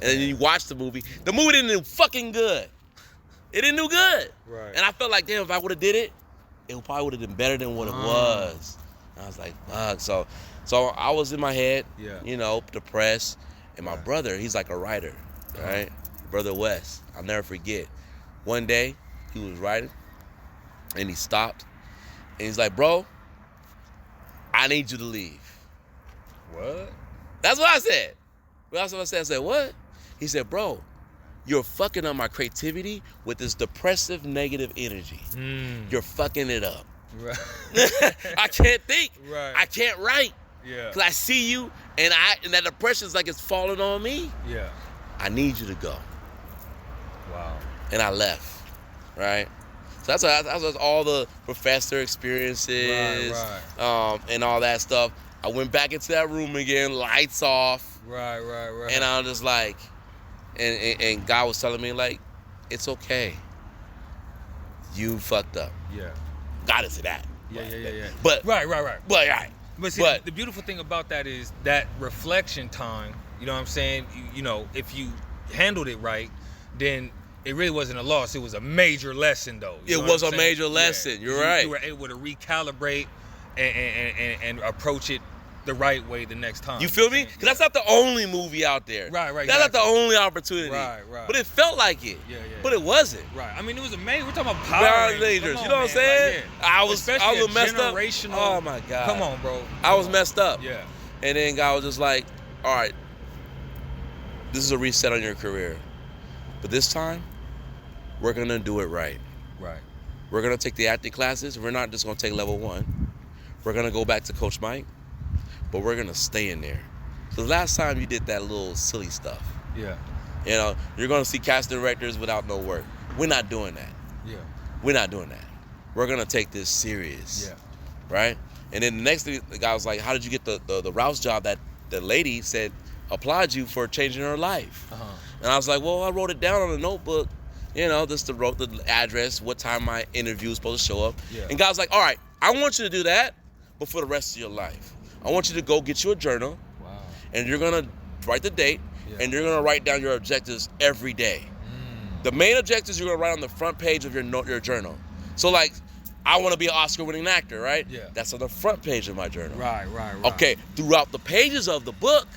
[SPEAKER 2] And then you watch the movie didn't do fucking good. It didn't do good.
[SPEAKER 3] Right.
[SPEAKER 2] And I felt like, damn, if I would have did it, it probably would have been better than what it was. And I was like, fuck. So I was in my head, depressed. And my brother, he's like a writer, right? Brother Wes, I'll never forget. One day, he was writing, and he stopped. And he's like, bro, I need you to leave.
[SPEAKER 3] What?
[SPEAKER 2] That's what I said. That's what I said. I said, what? He said, bro, you're fucking up my creativity with this depressive, negative energy. You're fucking it up.
[SPEAKER 3] Right.
[SPEAKER 2] I can't think.
[SPEAKER 3] Right.
[SPEAKER 2] I can't write.
[SPEAKER 3] Yeah.
[SPEAKER 2] Because I see you, and that depression's like it's falling on me.
[SPEAKER 3] Yeah.
[SPEAKER 2] I need you to go.
[SPEAKER 3] Wow.
[SPEAKER 2] And I left, right? So that's all the professor experiences, and all that stuff. I went back into that room again, lights off.
[SPEAKER 3] Right.
[SPEAKER 2] And I was just like, and God was telling me, like, it's okay. You fucked up.
[SPEAKER 3] Yeah.
[SPEAKER 2] God is that.
[SPEAKER 3] Yeah.
[SPEAKER 2] But
[SPEAKER 3] Right.
[SPEAKER 2] But all right.
[SPEAKER 1] But see, the beautiful thing about that is that reflection time. You know what I'm saying? You know, if you handled it right, then it really wasn't a loss. It was a major lesson, though.
[SPEAKER 2] It was a major lesson. You're right.
[SPEAKER 1] You were able to recalibrate and approach it the right way the next time.
[SPEAKER 2] You feel me? Because that's not the only movie out there.
[SPEAKER 1] Right.
[SPEAKER 2] That's not the only opportunity.
[SPEAKER 1] Right.
[SPEAKER 2] But it felt like it.
[SPEAKER 1] Yeah.
[SPEAKER 2] But it wasn't.
[SPEAKER 1] Right. I mean, it was amazing. We're talking about Power
[SPEAKER 2] Rangers.
[SPEAKER 1] On,
[SPEAKER 2] You know what I'm saying?
[SPEAKER 1] Like, yeah.
[SPEAKER 2] I was a little messed up. Oh my God.
[SPEAKER 1] Come on, bro.
[SPEAKER 2] I was messed up.
[SPEAKER 1] Yeah.
[SPEAKER 2] And then God was just like, all right, this is a reset on your career. But this time, we're going to do it right.
[SPEAKER 1] Right.
[SPEAKER 2] We're going to take the acting classes. We're not just going to take level 1. We're going to go back to Coach Mike, but we're going to stay in there. So the last time you did that little silly stuff.
[SPEAKER 1] Yeah.
[SPEAKER 2] You know, you're going to see casting directors without no work. We're not doing that.
[SPEAKER 1] Yeah.
[SPEAKER 2] We're not doing that. We're going to take this serious.
[SPEAKER 1] Yeah.
[SPEAKER 2] Right? And then the next thing, the guy was like, how did you get the Rouse job that the lady said applaud you for changing her life?
[SPEAKER 1] Uh-huh.
[SPEAKER 2] And I was like, well, I wrote it down on a notebook. You know, wrote the address, what time my interview was supposed to show up.
[SPEAKER 1] Yeah.
[SPEAKER 2] And God was like, all right, I want you to do that, but for the rest of your life. I want you to go get you a journal.
[SPEAKER 1] Wow.
[SPEAKER 2] And you're going to write the date, and you're going to write down your objectives every day. The main objectives you're going to write on the front page of your journal. So, like, I want to be an Oscar-winning actor, right?
[SPEAKER 1] Yeah.
[SPEAKER 2] That's on the front page of my journal.
[SPEAKER 1] Right.
[SPEAKER 2] Okay, throughout the pages of the book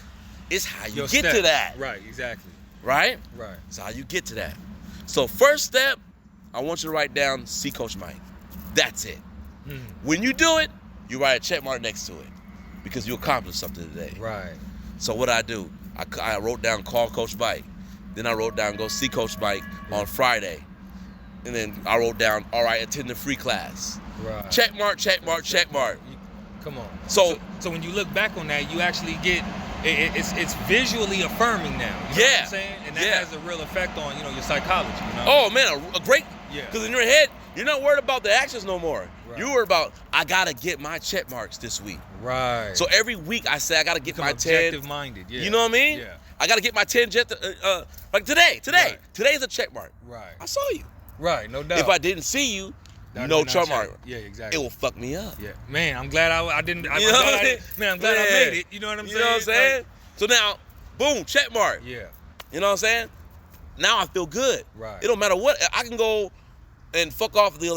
[SPEAKER 2] is how you get to that.
[SPEAKER 1] Right, exactly.
[SPEAKER 2] Right?
[SPEAKER 1] Right.
[SPEAKER 2] That's how you get to that. So first step, I want you to write down, see Coach Mike. That's it. When you do it, you write a check mark next to it because you accomplished something today.
[SPEAKER 1] Right.
[SPEAKER 2] So what I do, I wrote down, call Coach Mike. Then I wrote down, go see Coach Mike on Friday. And then I wrote down, all right, attend the free class.
[SPEAKER 1] Right.
[SPEAKER 2] Check mark.
[SPEAKER 1] Come on.
[SPEAKER 2] So
[SPEAKER 1] when you look back on that, you actually get it's visually affirming now. You know what I'm saying? And that has a real effect on, you know, your psychology. You know?
[SPEAKER 2] Oh man, a great.
[SPEAKER 1] Yeah.
[SPEAKER 2] Because in your head, you're not worried about the actions no more.
[SPEAKER 1] Right.
[SPEAKER 2] You're worried about, I gotta get my check marks this week.
[SPEAKER 1] Right.
[SPEAKER 2] So every week I say I gotta get my 10.
[SPEAKER 1] Objective minded. Yeah.
[SPEAKER 2] You know what I mean?
[SPEAKER 1] Yeah.
[SPEAKER 2] I gotta get my 10 like today.
[SPEAKER 1] Right.
[SPEAKER 2] Today's a check mark.
[SPEAKER 1] Right.
[SPEAKER 2] I saw you.
[SPEAKER 1] Right. No doubt.
[SPEAKER 2] If I didn't see you, no check mark.
[SPEAKER 1] Yeah, exactly.
[SPEAKER 2] It will fuck me up.
[SPEAKER 1] Yeah. Man, I'm glad I didn't.
[SPEAKER 2] You know what I mean?
[SPEAKER 1] Man, I'm glad I made it. You know what I'm saying?
[SPEAKER 2] You know what I'm saying?
[SPEAKER 1] Like,
[SPEAKER 2] so now, boom, check mark.
[SPEAKER 1] yeah.
[SPEAKER 2] You know what I'm saying? Now I feel good.
[SPEAKER 1] Right.
[SPEAKER 2] It don't matter what. I can go and fuck off the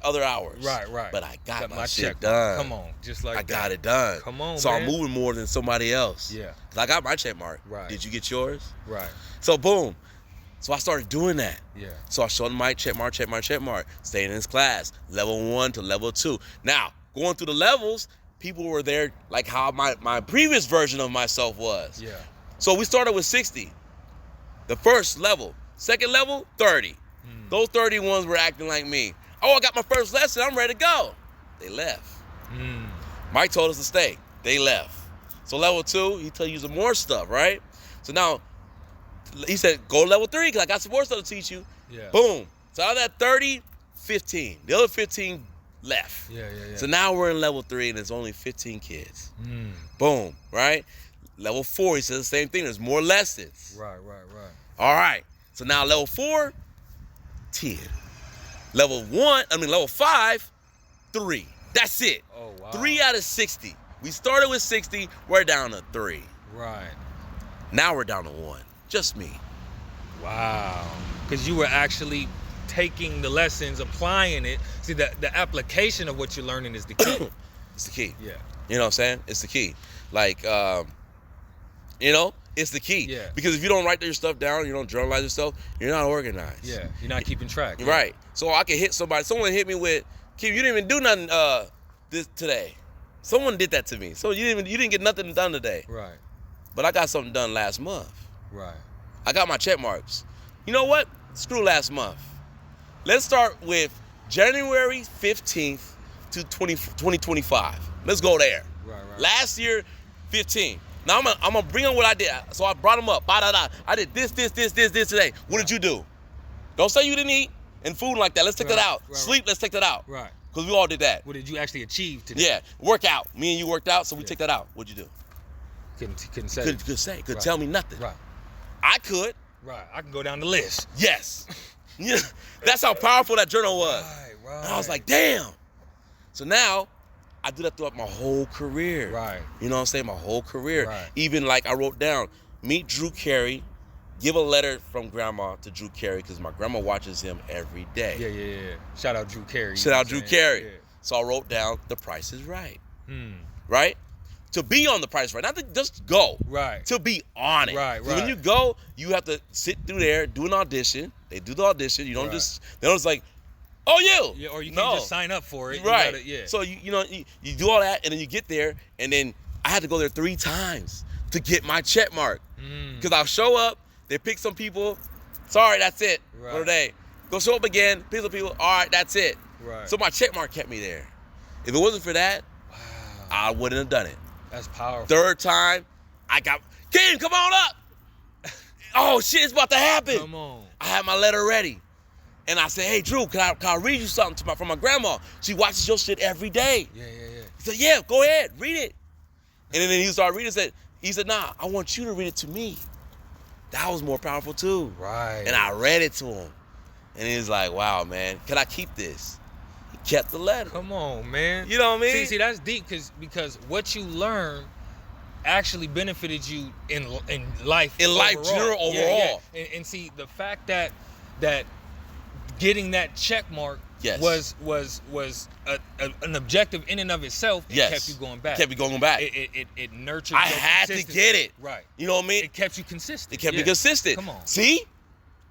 [SPEAKER 2] other hours.
[SPEAKER 1] Right.
[SPEAKER 2] But I got my shit
[SPEAKER 1] check
[SPEAKER 2] done.
[SPEAKER 1] Come on, just like
[SPEAKER 2] I
[SPEAKER 1] that.
[SPEAKER 2] got it done.
[SPEAKER 1] Come on,
[SPEAKER 2] so
[SPEAKER 1] man.
[SPEAKER 2] I'm moving more than somebody else.
[SPEAKER 1] Yeah.
[SPEAKER 2] 'Cause I got my check mark.
[SPEAKER 1] Right.
[SPEAKER 2] Did you get yours?
[SPEAKER 1] Right.
[SPEAKER 2] So boom. So I started doing that.
[SPEAKER 1] Yeah.
[SPEAKER 2] So I showed him my check mark, staying in his class, level 1 to level 2. Now, going through the levels, people were there like how my previous version of myself was.
[SPEAKER 1] Yeah.
[SPEAKER 2] So we started with 60, the first level. Second level, 30. Those 31s were acting like me. Oh, I got my first lesson, I'm ready to go. They left. Mike told us to stay. They left. So level 2, he told you some more stuff, right? So now, he said, go level 3, because I got some more stuff to teach you.
[SPEAKER 1] Yeah.
[SPEAKER 2] Boom. So out of that 30, 15. The other 15 left.
[SPEAKER 1] Yeah.
[SPEAKER 2] So now we're in level 3, and there's only 15 kids. Boom, right? Level 4, he says the same thing. There's more lessons.
[SPEAKER 1] Right.
[SPEAKER 2] All right. So now level 4, 10. Level 5, 3. That's it.
[SPEAKER 1] Oh, wow.
[SPEAKER 2] 3 out of 60. We started with 60. We're down to 3.
[SPEAKER 1] Right.
[SPEAKER 2] Now we're down to 1. Just me.
[SPEAKER 1] Wow. Because you were actually taking the lessons, applying it. See, the application of what you're learning is the key.
[SPEAKER 2] It's the key.
[SPEAKER 1] Yeah.
[SPEAKER 2] You know what I'm saying? It's the key. Like, it's the key.
[SPEAKER 1] Yeah.
[SPEAKER 2] Because if you don't write your stuff down, you don't journalize yourself, you're not organized.
[SPEAKER 1] Yeah. You're not keeping track. Yeah.
[SPEAKER 2] Right. So I can hit somebody. Someone hit me with, Kim, you didn't even do nothing this today. Someone did that to me. So you didn't get nothing done today.
[SPEAKER 1] Right.
[SPEAKER 2] But I got something done last month.
[SPEAKER 1] Right.
[SPEAKER 2] I got my check marks. You know what? Screw last month. Let's start with January 15th to 2025. Let's go there.
[SPEAKER 1] Right.
[SPEAKER 2] Last year, 15. Now I'm gonna bring on what I did. So I brought them up. I did this today. What did you do? Don't say you didn't eat and food like that. Let's take that out. Sleep, let's take that out.
[SPEAKER 1] Right.
[SPEAKER 2] Because we all did that.
[SPEAKER 1] What did you actually achieve today?
[SPEAKER 2] Yeah, workout. Me and you worked out, so we take that out. What'd you do?
[SPEAKER 1] Couldn't say.
[SPEAKER 2] Couldn't say. Couldn't tell me nothing.
[SPEAKER 1] Right.
[SPEAKER 2] I could.
[SPEAKER 1] Right. I can go down the list.
[SPEAKER 2] Yes. Yeah. That's how powerful that journal was.
[SPEAKER 1] Right.
[SPEAKER 2] And I was like, damn. So now, I do that throughout my whole career.
[SPEAKER 3] Right.
[SPEAKER 2] You know what I'm saying? My whole career.
[SPEAKER 3] Right.
[SPEAKER 2] Even like I wrote down, meet Drew Carey, give a letter from grandma to Drew Carey because my grandma watches him every day.
[SPEAKER 3] Yeah. Shout out Drew Carey.
[SPEAKER 2] Shout out Drew Carey.
[SPEAKER 3] Yeah.
[SPEAKER 2] So I wrote down, The Price is Right. Right? To be on The Price is Right, not to just go.
[SPEAKER 3] Right.
[SPEAKER 2] To be on it.
[SPEAKER 3] Right.
[SPEAKER 2] When you go, you have to sit through there, do an audition. They do the audition. You don't just, they don't just like, oh, you.
[SPEAKER 3] Yeah, or you can't just sign up for it.
[SPEAKER 2] Right.
[SPEAKER 3] You gotta, yeah.
[SPEAKER 2] So, you do all that, and then you get there, and then I had to go there 3 times to get my check mark. Because I'll show up, they pick some people. Sorry, that's it for the day. Go show up again, pick some people. All right, that's it.
[SPEAKER 3] Right.
[SPEAKER 2] So my check mark kept me there. If it wasn't for that, I wouldn't have done it.
[SPEAKER 3] That's powerful.
[SPEAKER 2] 3rd time, I got, Kim, come on up. Oh, shit, it's about to happen.
[SPEAKER 3] Come on.
[SPEAKER 2] I had my letter ready. And I said, hey, Drew, can I read you something from my grandma? She watches your shit every day.
[SPEAKER 3] Yeah.
[SPEAKER 2] He said, yeah, go ahead, read it. And then he started reading. He said, nah, I want you to read it to me. That was more powerful too.
[SPEAKER 3] Right.
[SPEAKER 2] And I read it to him. And he was like, wow, man, can I keep this? He kept the letter.
[SPEAKER 3] Come on, man.
[SPEAKER 2] You know what I mean?
[SPEAKER 3] See, that's deep because what you learn actually benefited you in life.
[SPEAKER 2] In life, overall.
[SPEAKER 3] Yeah. And see, the fact that getting that check mark was an objective in and of itself. It kept you going back.
[SPEAKER 2] Kept you going back.
[SPEAKER 3] It nurtured.
[SPEAKER 2] I had to get it.
[SPEAKER 3] Right.
[SPEAKER 2] You know what I mean?
[SPEAKER 3] It kept you consistent.
[SPEAKER 2] It kept me consistent.
[SPEAKER 3] Come on.
[SPEAKER 2] See?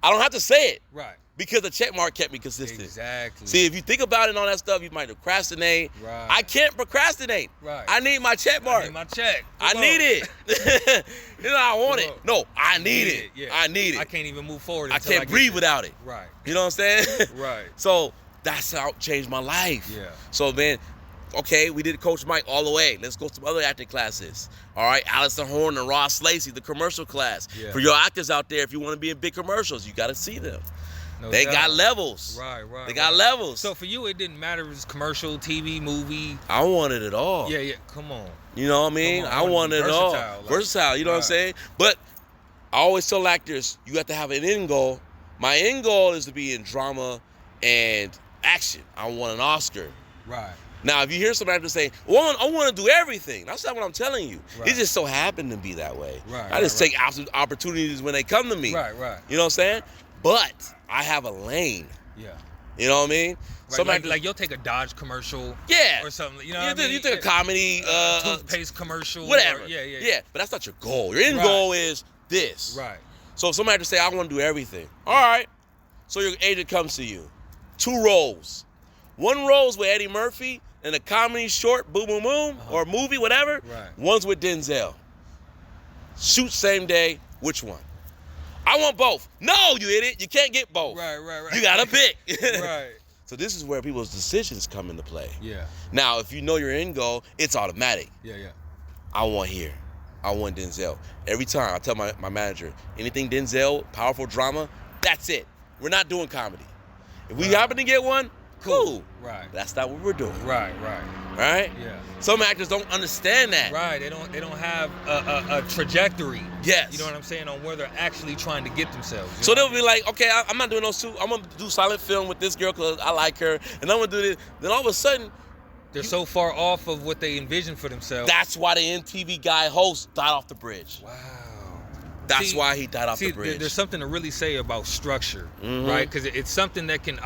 [SPEAKER 2] I don't have to say it.
[SPEAKER 3] Right.
[SPEAKER 2] Because the check mark kept me consistent.
[SPEAKER 3] Exactly.
[SPEAKER 2] See, if you think about it and all that stuff, you might procrastinate.
[SPEAKER 3] Right.
[SPEAKER 2] I can't procrastinate.
[SPEAKER 3] Right.
[SPEAKER 2] I need my check mark.
[SPEAKER 3] I need my check.
[SPEAKER 2] I need it. I want it. No, I need it.
[SPEAKER 3] Yeah.
[SPEAKER 2] I need it.
[SPEAKER 3] I can't even move forward.
[SPEAKER 2] I can't breathe without it.
[SPEAKER 3] Right.
[SPEAKER 2] You know what I'm saying?
[SPEAKER 3] Right.
[SPEAKER 2] So that's how it changed my life.
[SPEAKER 3] Yeah.
[SPEAKER 2] So man, okay, we did Coach Mike all the way. Let's go to some other acting classes. All right, Allison Horn and Ross Lacey, the commercial class.
[SPEAKER 3] Yeah.
[SPEAKER 2] For your actors out there, if you want to be in big commercials, you got to see them.
[SPEAKER 3] No
[SPEAKER 2] They
[SPEAKER 3] doubt.
[SPEAKER 2] got levels.
[SPEAKER 3] Right.
[SPEAKER 2] They got levels.
[SPEAKER 3] So for you, it didn't matter if it was commercial, TV, movie.
[SPEAKER 2] I wanted it all.
[SPEAKER 3] Yeah. Come on.
[SPEAKER 2] You know what I mean?
[SPEAKER 3] Come on,
[SPEAKER 2] I wanted it all.
[SPEAKER 3] versatile, like-
[SPEAKER 2] Versatile, you know what I'm saying? But I always tell actors, you have to have an end goal. My end goal is to be in drama and action. I want an Oscar.
[SPEAKER 3] Right.
[SPEAKER 2] Now, if you hear some actors say, well, I want to do everything, that's not what I'm telling you.
[SPEAKER 3] Right.
[SPEAKER 2] It just so happened to be that way.
[SPEAKER 3] Right,
[SPEAKER 2] I just take opportunities when they come to me.
[SPEAKER 3] Right.
[SPEAKER 2] You know what I'm saying? But I have a lane.
[SPEAKER 3] Yeah.
[SPEAKER 2] You know what I mean?
[SPEAKER 3] Right,
[SPEAKER 2] Some actors,
[SPEAKER 3] like you'll take a Dodge commercial.
[SPEAKER 2] yeah.
[SPEAKER 3] Or something. You know
[SPEAKER 2] You
[SPEAKER 3] what I mean?
[SPEAKER 2] you take a comedy,
[SPEAKER 3] toothpaste commercial.
[SPEAKER 2] whatever.
[SPEAKER 3] Or, yeah.
[SPEAKER 2] Yeah, but that's not your goal. Your end
[SPEAKER 3] Right.
[SPEAKER 2] goal is this.
[SPEAKER 3] Right.
[SPEAKER 2] So if some actors say, I want to do everything. All right. So your agent comes to you. 2 roles. 1 role's with Eddie Murphy in a comedy short, boom, boom, boom, or movie, whatever.
[SPEAKER 3] Right.
[SPEAKER 2] One's with Denzel. Shoot same day. Which one? I want both. No, you idiot. You can't get both.
[SPEAKER 3] Right.
[SPEAKER 2] You got to pick.
[SPEAKER 3] Right.
[SPEAKER 2] So this is where people's decisions come into play.
[SPEAKER 3] Yeah.
[SPEAKER 2] Now, if you know your end goal, it's automatic.
[SPEAKER 3] Yeah.
[SPEAKER 2] I want here. I want Denzel. Every time I tell my manager, anything Denzel, powerful drama, that's it. We're not doing comedy. If we happen to get one, cool.
[SPEAKER 3] Right.
[SPEAKER 2] That's not what we're doing.
[SPEAKER 3] Right.
[SPEAKER 2] Right?
[SPEAKER 3] Yeah.
[SPEAKER 2] Some actors don't understand that.
[SPEAKER 3] Right. They don't have a trajectory.
[SPEAKER 2] Yes.
[SPEAKER 3] You know what I'm saying, on where they're actually trying to get themselves. You
[SPEAKER 2] So
[SPEAKER 3] know?
[SPEAKER 2] they'll be like, okay, I'm not doing those 2. I'm going to do silent film with this girl because I like her. And I'm going to do this. Then all of a sudden,
[SPEAKER 3] They're so far off of what they envisioned for themselves.
[SPEAKER 2] that's why the MTV guy host died off the bridge.
[SPEAKER 3] Wow.
[SPEAKER 2] That's why he died off the bridge.
[SPEAKER 3] There's something to really say about structure,
[SPEAKER 2] Mhm.
[SPEAKER 3] right? Because it's something that can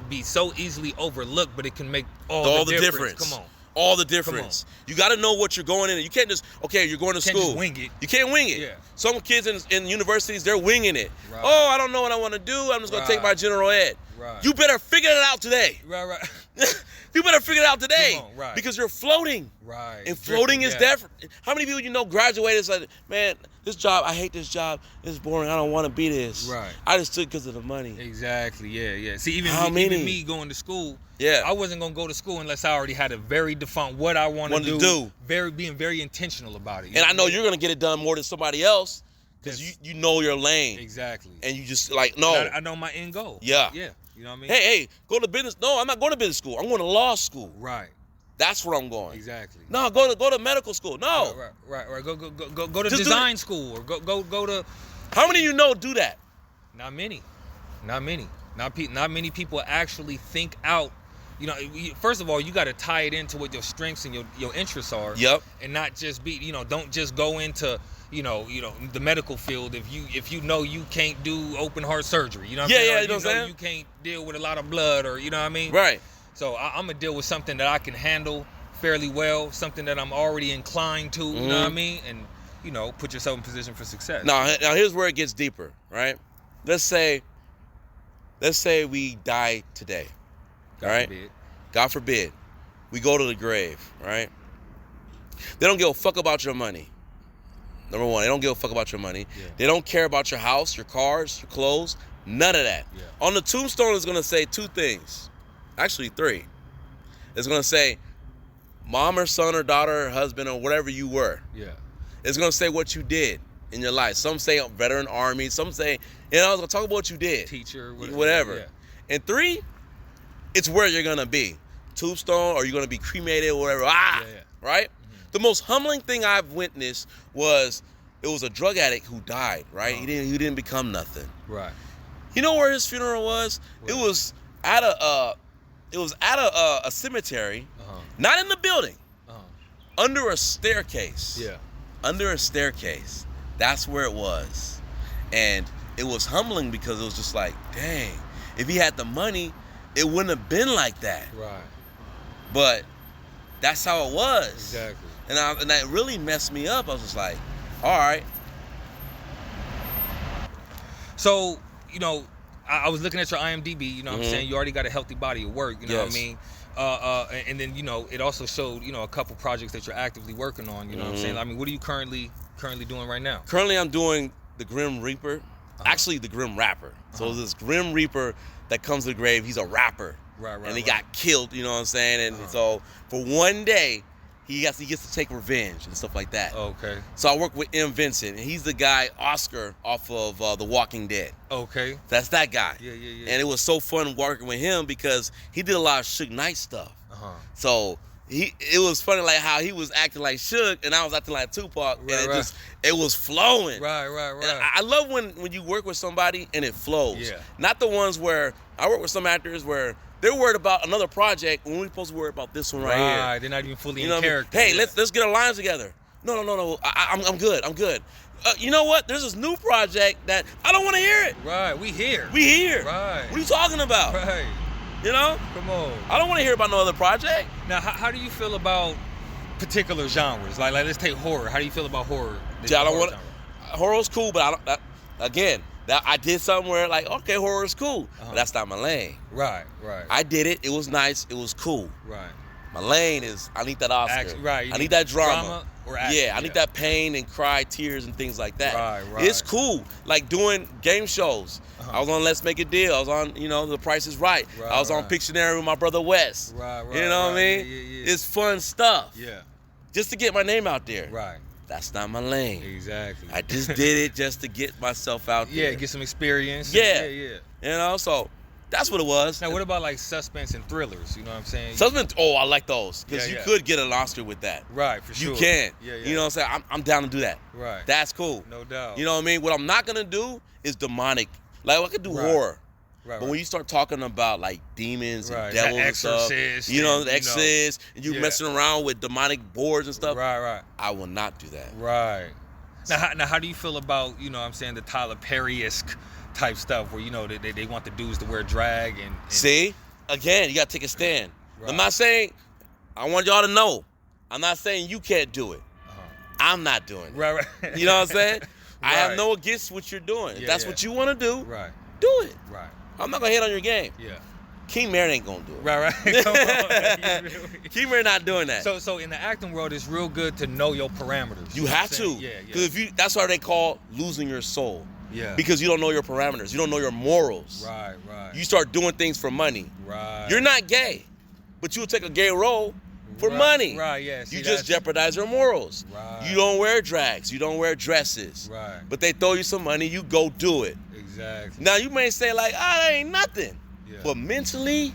[SPEAKER 3] be so easily overlooked, but it can make
[SPEAKER 2] all the difference.
[SPEAKER 3] Come on.
[SPEAKER 2] All the difference. You got to know what you're going in. You can't just, okay, you're going to
[SPEAKER 3] Can't
[SPEAKER 2] school.
[SPEAKER 3] just wing it.
[SPEAKER 2] You can't wing it.
[SPEAKER 3] Yeah.
[SPEAKER 2] Some kids in universities, they're winging it.
[SPEAKER 3] Right.
[SPEAKER 2] Oh, I don't know what I want to do. I'm just going to take
[SPEAKER 3] Right.
[SPEAKER 2] my general ed.
[SPEAKER 3] Right.
[SPEAKER 2] You better figure it out today.
[SPEAKER 3] Right.
[SPEAKER 2] You better figure it out today.
[SPEAKER 3] Come on, right.
[SPEAKER 2] Because you're floating.
[SPEAKER 3] Right.
[SPEAKER 2] And floating is
[SPEAKER 3] Yeah.
[SPEAKER 2] different. How many people you know graduated and said, man, this job, I hate this job. It's boring. I don't want to be this.
[SPEAKER 3] Right.
[SPEAKER 2] I just took it because of the money.
[SPEAKER 3] Exactly. Yeah. See, even
[SPEAKER 2] How
[SPEAKER 3] me,
[SPEAKER 2] many?
[SPEAKER 3] even me going to school,
[SPEAKER 2] Yeah.
[SPEAKER 3] I wasn't gonna go to school unless I already had a very defined what I wanted to do. Being very intentional about it.
[SPEAKER 2] And I know you're going to get it done more than somebody else because
[SPEAKER 3] Yes.
[SPEAKER 2] you know your lane.
[SPEAKER 3] Exactly.
[SPEAKER 2] And you just like, no.
[SPEAKER 3] I know my end goal.
[SPEAKER 2] Yeah.
[SPEAKER 3] Yeah. You know what I mean?
[SPEAKER 2] Hey, go to business. No, I'm not going to business school. I'm going to law school.
[SPEAKER 3] Right.
[SPEAKER 2] That's where I'm going.
[SPEAKER 3] Exactly.
[SPEAKER 2] No, go to medical school. No.
[SPEAKER 3] Right. Go to
[SPEAKER 2] Just do
[SPEAKER 3] design school or go to.
[SPEAKER 2] How many of you know do that?
[SPEAKER 3] Not many. Not many people actually think out. you know, first of all, you got to tie it into what your strengths and your interests are.
[SPEAKER 2] Yep.
[SPEAKER 3] And not just be, you know, don't just go into, you know, the medical field if you know you can't do open heart surgery. You know what I'm saying?
[SPEAKER 2] Yeah,
[SPEAKER 3] or
[SPEAKER 2] you know what I'm saying?
[SPEAKER 3] You can't deal with a lot of blood, or you know what I mean?
[SPEAKER 2] Right.
[SPEAKER 3] So I'm gonna deal with something that I can handle fairly well, something that I'm already inclined to. You know what I mean? And you know, put yourself in position for success.
[SPEAKER 2] Now here's where it gets deeper, right? Let's say we die today.
[SPEAKER 3] God forbid.
[SPEAKER 2] God forbid. We go to the grave, right? They don't give a fuck about your money. Number one, they don't give a fuck about your money. Yeah. They don't care about your house, your cars, your clothes, none of that. Yeah. On the tombstone, it's going to say two things. Actually, three. It's going to say mom or son or daughter or husband or whatever you were.
[SPEAKER 3] Yeah.
[SPEAKER 2] It's going to say what you did in your life. Some say veteran army. Some say, you know, it's going to talk about what you did.
[SPEAKER 3] Teacher,
[SPEAKER 2] whatever.
[SPEAKER 3] Yeah.
[SPEAKER 2] And three, it's where you're going to be. Tombstone, or you're going to be cremated or whatever. Right? Mm-hmm. The most humbling thing I've witnessed was it was a drug addict who died, right? He didn't become nothing.
[SPEAKER 3] Right.
[SPEAKER 2] You know where his funeral was? Right. It was at a cemetery, not in the building, under a staircase.
[SPEAKER 3] Yeah.
[SPEAKER 2] Under a staircase. That's where it was. And it was humbling because it was just like, dang, if he had the money, it wouldn't have been like that.
[SPEAKER 3] Right.
[SPEAKER 2] But that's how it was.
[SPEAKER 3] Exactly.
[SPEAKER 2] And that really messed me up. I was just like, all right.
[SPEAKER 3] So, you know, I was looking at your IMDb, you know what I'm saying? You already got a healthy body of work, you know what I mean? And then, you know, it also showed, you know, a couple projects that you're actively working on, you know what I'm saying? I mean, what are you currently doing right now?
[SPEAKER 2] Currently, I'm doing the Grim Reaper. Actually, the Grim Rapper. So this Grim Reaper that comes to the grave, he's a rapper.
[SPEAKER 3] Right.
[SPEAKER 2] And he got killed, you know what I'm saying? And so for one day, he gets to take revenge and stuff like that.
[SPEAKER 3] Okay.
[SPEAKER 2] So I work with M. Vincent, and he's the guy, Oscar, off of The Walking Dead.
[SPEAKER 3] Okay.
[SPEAKER 2] That's that guy.
[SPEAKER 3] Yeah.
[SPEAKER 2] And it was so fun working with him because he did a lot of Suge Knight stuff. So it was funny like how he was acting like Suge and I was acting like Tupac, and it was flowing.
[SPEAKER 3] Right.
[SPEAKER 2] And I love when you work with somebody and it flows.
[SPEAKER 3] Yeah.
[SPEAKER 2] Not the ones where I work with some actors where they're worried about another project when we're supposed to worry about this one right here.
[SPEAKER 3] Right, they're not even fully in character.
[SPEAKER 2] Hey, let's get our lines together. No. I'm good. You know what? There's this new project that I don't want to hear it.
[SPEAKER 3] Right, we here.
[SPEAKER 2] Right. What are you talking about?
[SPEAKER 3] Right.
[SPEAKER 2] You know?
[SPEAKER 3] Come on.
[SPEAKER 2] I don't want to hear about no other project.
[SPEAKER 3] Now, how do you feel about particular genres? Like let's take horror. How do you feel about horror?
[SPEAKER 2] Horror's cool, but I did something where like, okay, horror is cool, but that's not my lane.
[SPEAKER 3] Right.
[SPEAKER 2] I did it. It was nice. It was cool.
[SPEAKER 3] Right.
[SPEAKER 2] My lane is I need that Oscar.
[SPEAKER 3] Action, right.
[SPEAKER 2] I need that drama.
[SPEAKER 3] Or action,
[SPEAKER 2] I need that pain and cry, tears and things like that.
[SPEAKER 3] Right.
[SPEAKER 2] It's cool. Like doing game shows. I was on Let's Make a Deal. I was on, The Price is Right. I was on Pictionary with my brother Wes.
[SPEAKER 3] Right.
[SPEAKER 2] You know what I mean?
[SPEAKER 3] Yeah.
[SPEAKER 2] It's fun stuff.
[SPEAKER 3] Yeah.
[SPEAKER 2] Just to get my name out there.
[SPEAKER 3] Right.
[SPEAKER 2] That's not my lane.
[SPEAKER 3] Exactly.
[SPEAKER 2] I just did it just to get myself out there.
[SPEAKER 3] Yeah, get some experience.
[SPEAKER 2] Yeah. So that's what it was.
[SPEAKER 3] Now, what about like suspense and thrillers? You know what I'm saying?
[SPEAKER 2] Suspense, I like those. Because you could get an Oscar with that.
[SPEAKER 3] Right, for sure.
[SPEAKER 2] You can.
[SPEAKER 3] Yeah.
[SPEAKER 2] You know what I'm saying? I'm down to do that.
[SPEAKER 3] Right.
[SPEAKER 2] That's cool.
[SPEAKER 3] No doubt.
[SPEAKER 2] You know what I mean? What I'm not going to do is demonic. Like, I could do horror.
[SPEAKER 3] Right.
[SPEAKER 2] But when you start talking about like demons and devils
[SPEAKER 3] the
[SPEAKER 2] and stuff, the Exorcist, and you messing around with demonic boards and stuff,
[SPEAKER 3] right.
[SPEAKER 2] I will not do that.
[SPEAKER 3] Right. Now, how do you feel about, the Tyler Perry-esque type stuff where, they want the dudes to wear drag and
[SPEAKER 2] See? Again, you got to take a stand.
[SPEAKER 3] Right.
[SPEAKER 2] I'm not saying, I want y'all to know, I'm not saying you can't do it. I'm not doing it.
[SPEAKER 3] Right.
[SPEAKER 2] You know what I'm saying? I have no against what you're doing. If that's what you want to do, do it.
[SPEAKER 3] Right.
[SPEAKER 2] I'm not going to hate on your game.
[SPEAKER 3] Yeah.
[SPEAKER 2] Akeem Mair ain't going to do it.
[SPEAKER 3] Right. Come on.
[SPEAKER 2] Akeem Mair not doing that.
[SPEAKER 3] So in the acting world, it's real good to know your parameters.
[SPEAKER 2] You have to.
[SPEAKER 3] Yeah.
[SPEAKER 2] Because that's why they call losing your soul.
[SPEAKER 3] Yeah.
[SPEAKER 2] Because you don't know your parameters. You don't know your morals.
[SPEAKER 3] Right.
[SPEAKER 2] You start doing things for money.
[SPEAKER 3] Right.
[SPEAKER 2] You're not gay, but you'll take a gay role for money.
[SPEAKER 3] Right, yeah. See,
[SPEAKER 2] you just jeopardize your morals.
[SPEAKER 3] Right.
[SPEAKER 2] You don't wear drags. You don't wear dresses.
[SPEAKER 3] Right.
[SPEAKER 2] But they throw you some money, you go do it.
[SPEAKER 3] Exactly.
[SPEAKER 2] Now, you may say like, that ain't nothing.
[SPEAKER 3] Yeah.
[SPEAKER 2] But mentally,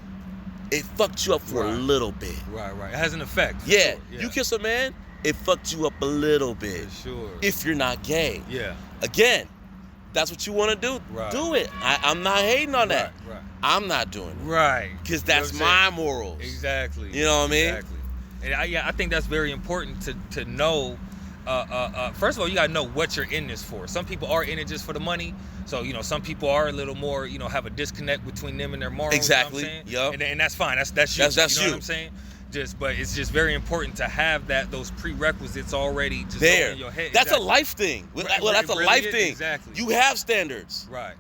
[SPEAKER 2] it fucked you up for a little bit.
[SPEAKER 3] Right. It has an effect.
[SPEAKER 2] Yeah.
[SPEAKER 3] Sure.
[SPEAKER 2] You kiss a man, it fucked you up a little bit.
[SPEAKER 3] For sure.
[SPEAKER 2] If you're not gay.
[SPEAKER 3] Yeah.
[SPEAKER 2] Again, that's what you want to do,
[SPEAKER 3] Right.
[SPEAKER 2] do it. I'm not hating on that.
[SPEAKER 3] Right.
[SPEAKER 2] I'm not doing it.
[SPEAKER 3] Right.
[SPEAKER 2] Because that's my morals.
[SPEAKER 3] Exactly.
[SPEAKER 2] You know what I mean?
[SPEAKER 3] Exactly. And I think that's very important to know. First of all, you gotta know what you're in this for. Some people are in it just for the money. So, you know, some people are a little more, you know, have a disconnect between them and their morals.
[SPEAKER 2] Exactly.
[SPEAKER 3] You know what I'm saying?
[SPEAKER 2] Yep.
[SPEAKER 3] And that's fine. That's you.
[SPEAKER 2] That's
[SPEAKER 3] you know
[SPEAKER 2] you.
[SPEAKER 3] what I'm saying? But it's just very important to have those prerequisites already just
[SPEAKER 2] There.
[SPEAKER 3] in your head.
[SPEAKER 2] That's
[SPEAKER 3] Exactly.
[SPEAKER 2] a life thing.
[SPEAKER 3] Right,
[SPEAKER 2] Well, that's
[SPEAKER 3] it
[SPEAKER 2] a
[SPEAKER 3] really
[SPEAKER 2] life
[SPEAKER 3] is.
[SPEAKER 2] thing.
[SPEAKER 3] Exactly.
[SPEAKER 2] You have standards.
[SPEAKER 3] Right.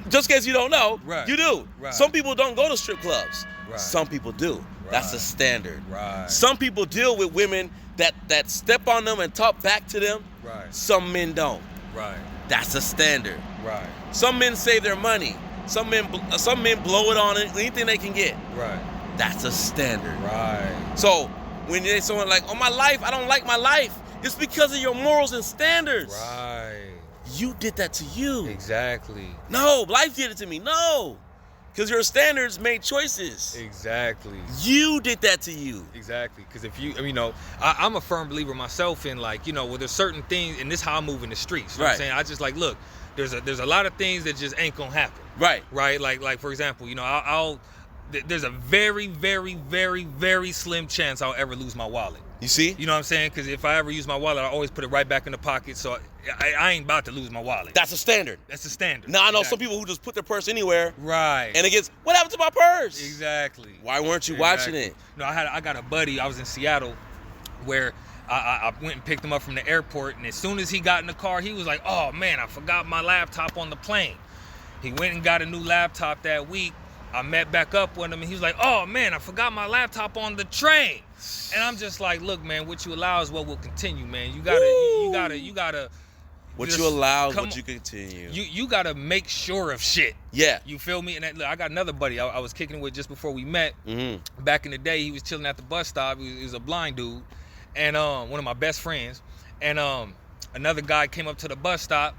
[SPEAKER 2] Just in case you don't know,
[SPEAKER 3] Right.
[SPEAKER 2] you do.
[SPEAKER 3] Right.
[SPEAKER 2] Some people don't go to strip clubs.
[SPEAKER 3] Right.
[SPEAKER 2] Some people do. That's a
[SPEAKER 3] Right.
[SPEAKER 2] standard.
[SPEAKER 3] Right.
[SPEAKER 2] Some people deal with women that step on them and talk back to them.
[SPEAKER 3] Right.
[SPEAKER 2] Some men don't.
[SPEAKER 3] Right.
[SPEAKER 2] That's a standard.
[SPEAKER 3] Right.
[SPEAKER 2] Some men save their money. Some men blow it on anything they can get.
[SPEAKER 3] Right.
[SPEAKER 2] That's a standard.
[SPEAKER 3] Right.
[SPEAKER 2] So when there's someone like, oh, my life, I don't like my life, it's because of your morals and standards.
[SPEAKER 3] Right.
[SPEAKER 2] You did that to you.
[SPEAKER 3] Exactly.
[SPEAKER 2] No, life did it to me. No. Because your standards made choices.
[SPEAKER 3] Exactly.
[SPEAKER 2] You did that to you.
[SPEAKER 3] Exactly. Because if you know, I'm a firm believer myself in, like, you know, well, there's certain things, and this is how I move in the streets. You know what I'm saying? I just like, look, there's a lot of things that just ain't gonna happen.
[SPEAKER 2] Right.
[SPEAKER 3] Right. Like for example, you know, there's a very, very, very, very slim chance I'll ever lose my wallet.
[SPEAKER 2] You see?
[SPEAKER 3] You know what I'm saying? Because if I ever use my wallet, I always put it right back in the pocket. So I ain't about to lose my wallet.
[SPEAKER 2] That's a standard.
[SPEAKER 3] That's the standard.
[SPEAKER 2] Now, I know
[SPEAKER 3] Exactly.
[SPEAKER 2] some people who just put their purse anywhere.
[SPEAKER 3] Right.
[SPEAKER 2] And it gets, what happened to my purse?
[SPEAKER 3] Exactly.
[SPEAKER 2] Why weren't you watching it?
[SPEAKER 3] No, I got a buddy. I was in Seattle, where I went and picked him up from the airport, and as soon as he got in the car, he was like, "Oh man, I forgot my laptop on the plane." He went and got a new laptop that week. I met back up with him, and he was like, "Oh man, I forgot my laptop on the train." And I'm just like, "Look, man, what you allow is what will continue, man. You gotta.
[SPEAKER 2] What
[SPEAKER 3] just
[SPEAKER 2] you allow is
[SPEAKER 3] come
[SPEAKER 2] what
[SPEAKER 3] on.
[SPEAKER 2] you continue.
[SPEAKER 3] You gotta make sure of shit.
[SPEAKER 2] Yeah.
[SPEAKER 3] You feel me? And look, I got another buddy I was kicking it with just before we met.
[SPEAKER 2] Mm-hmm.
[SPEAKER 3] Back in the day, he was chilling at the bus stop. He was a blind dude, and one of my best friends. And another guy came up to the bus stop,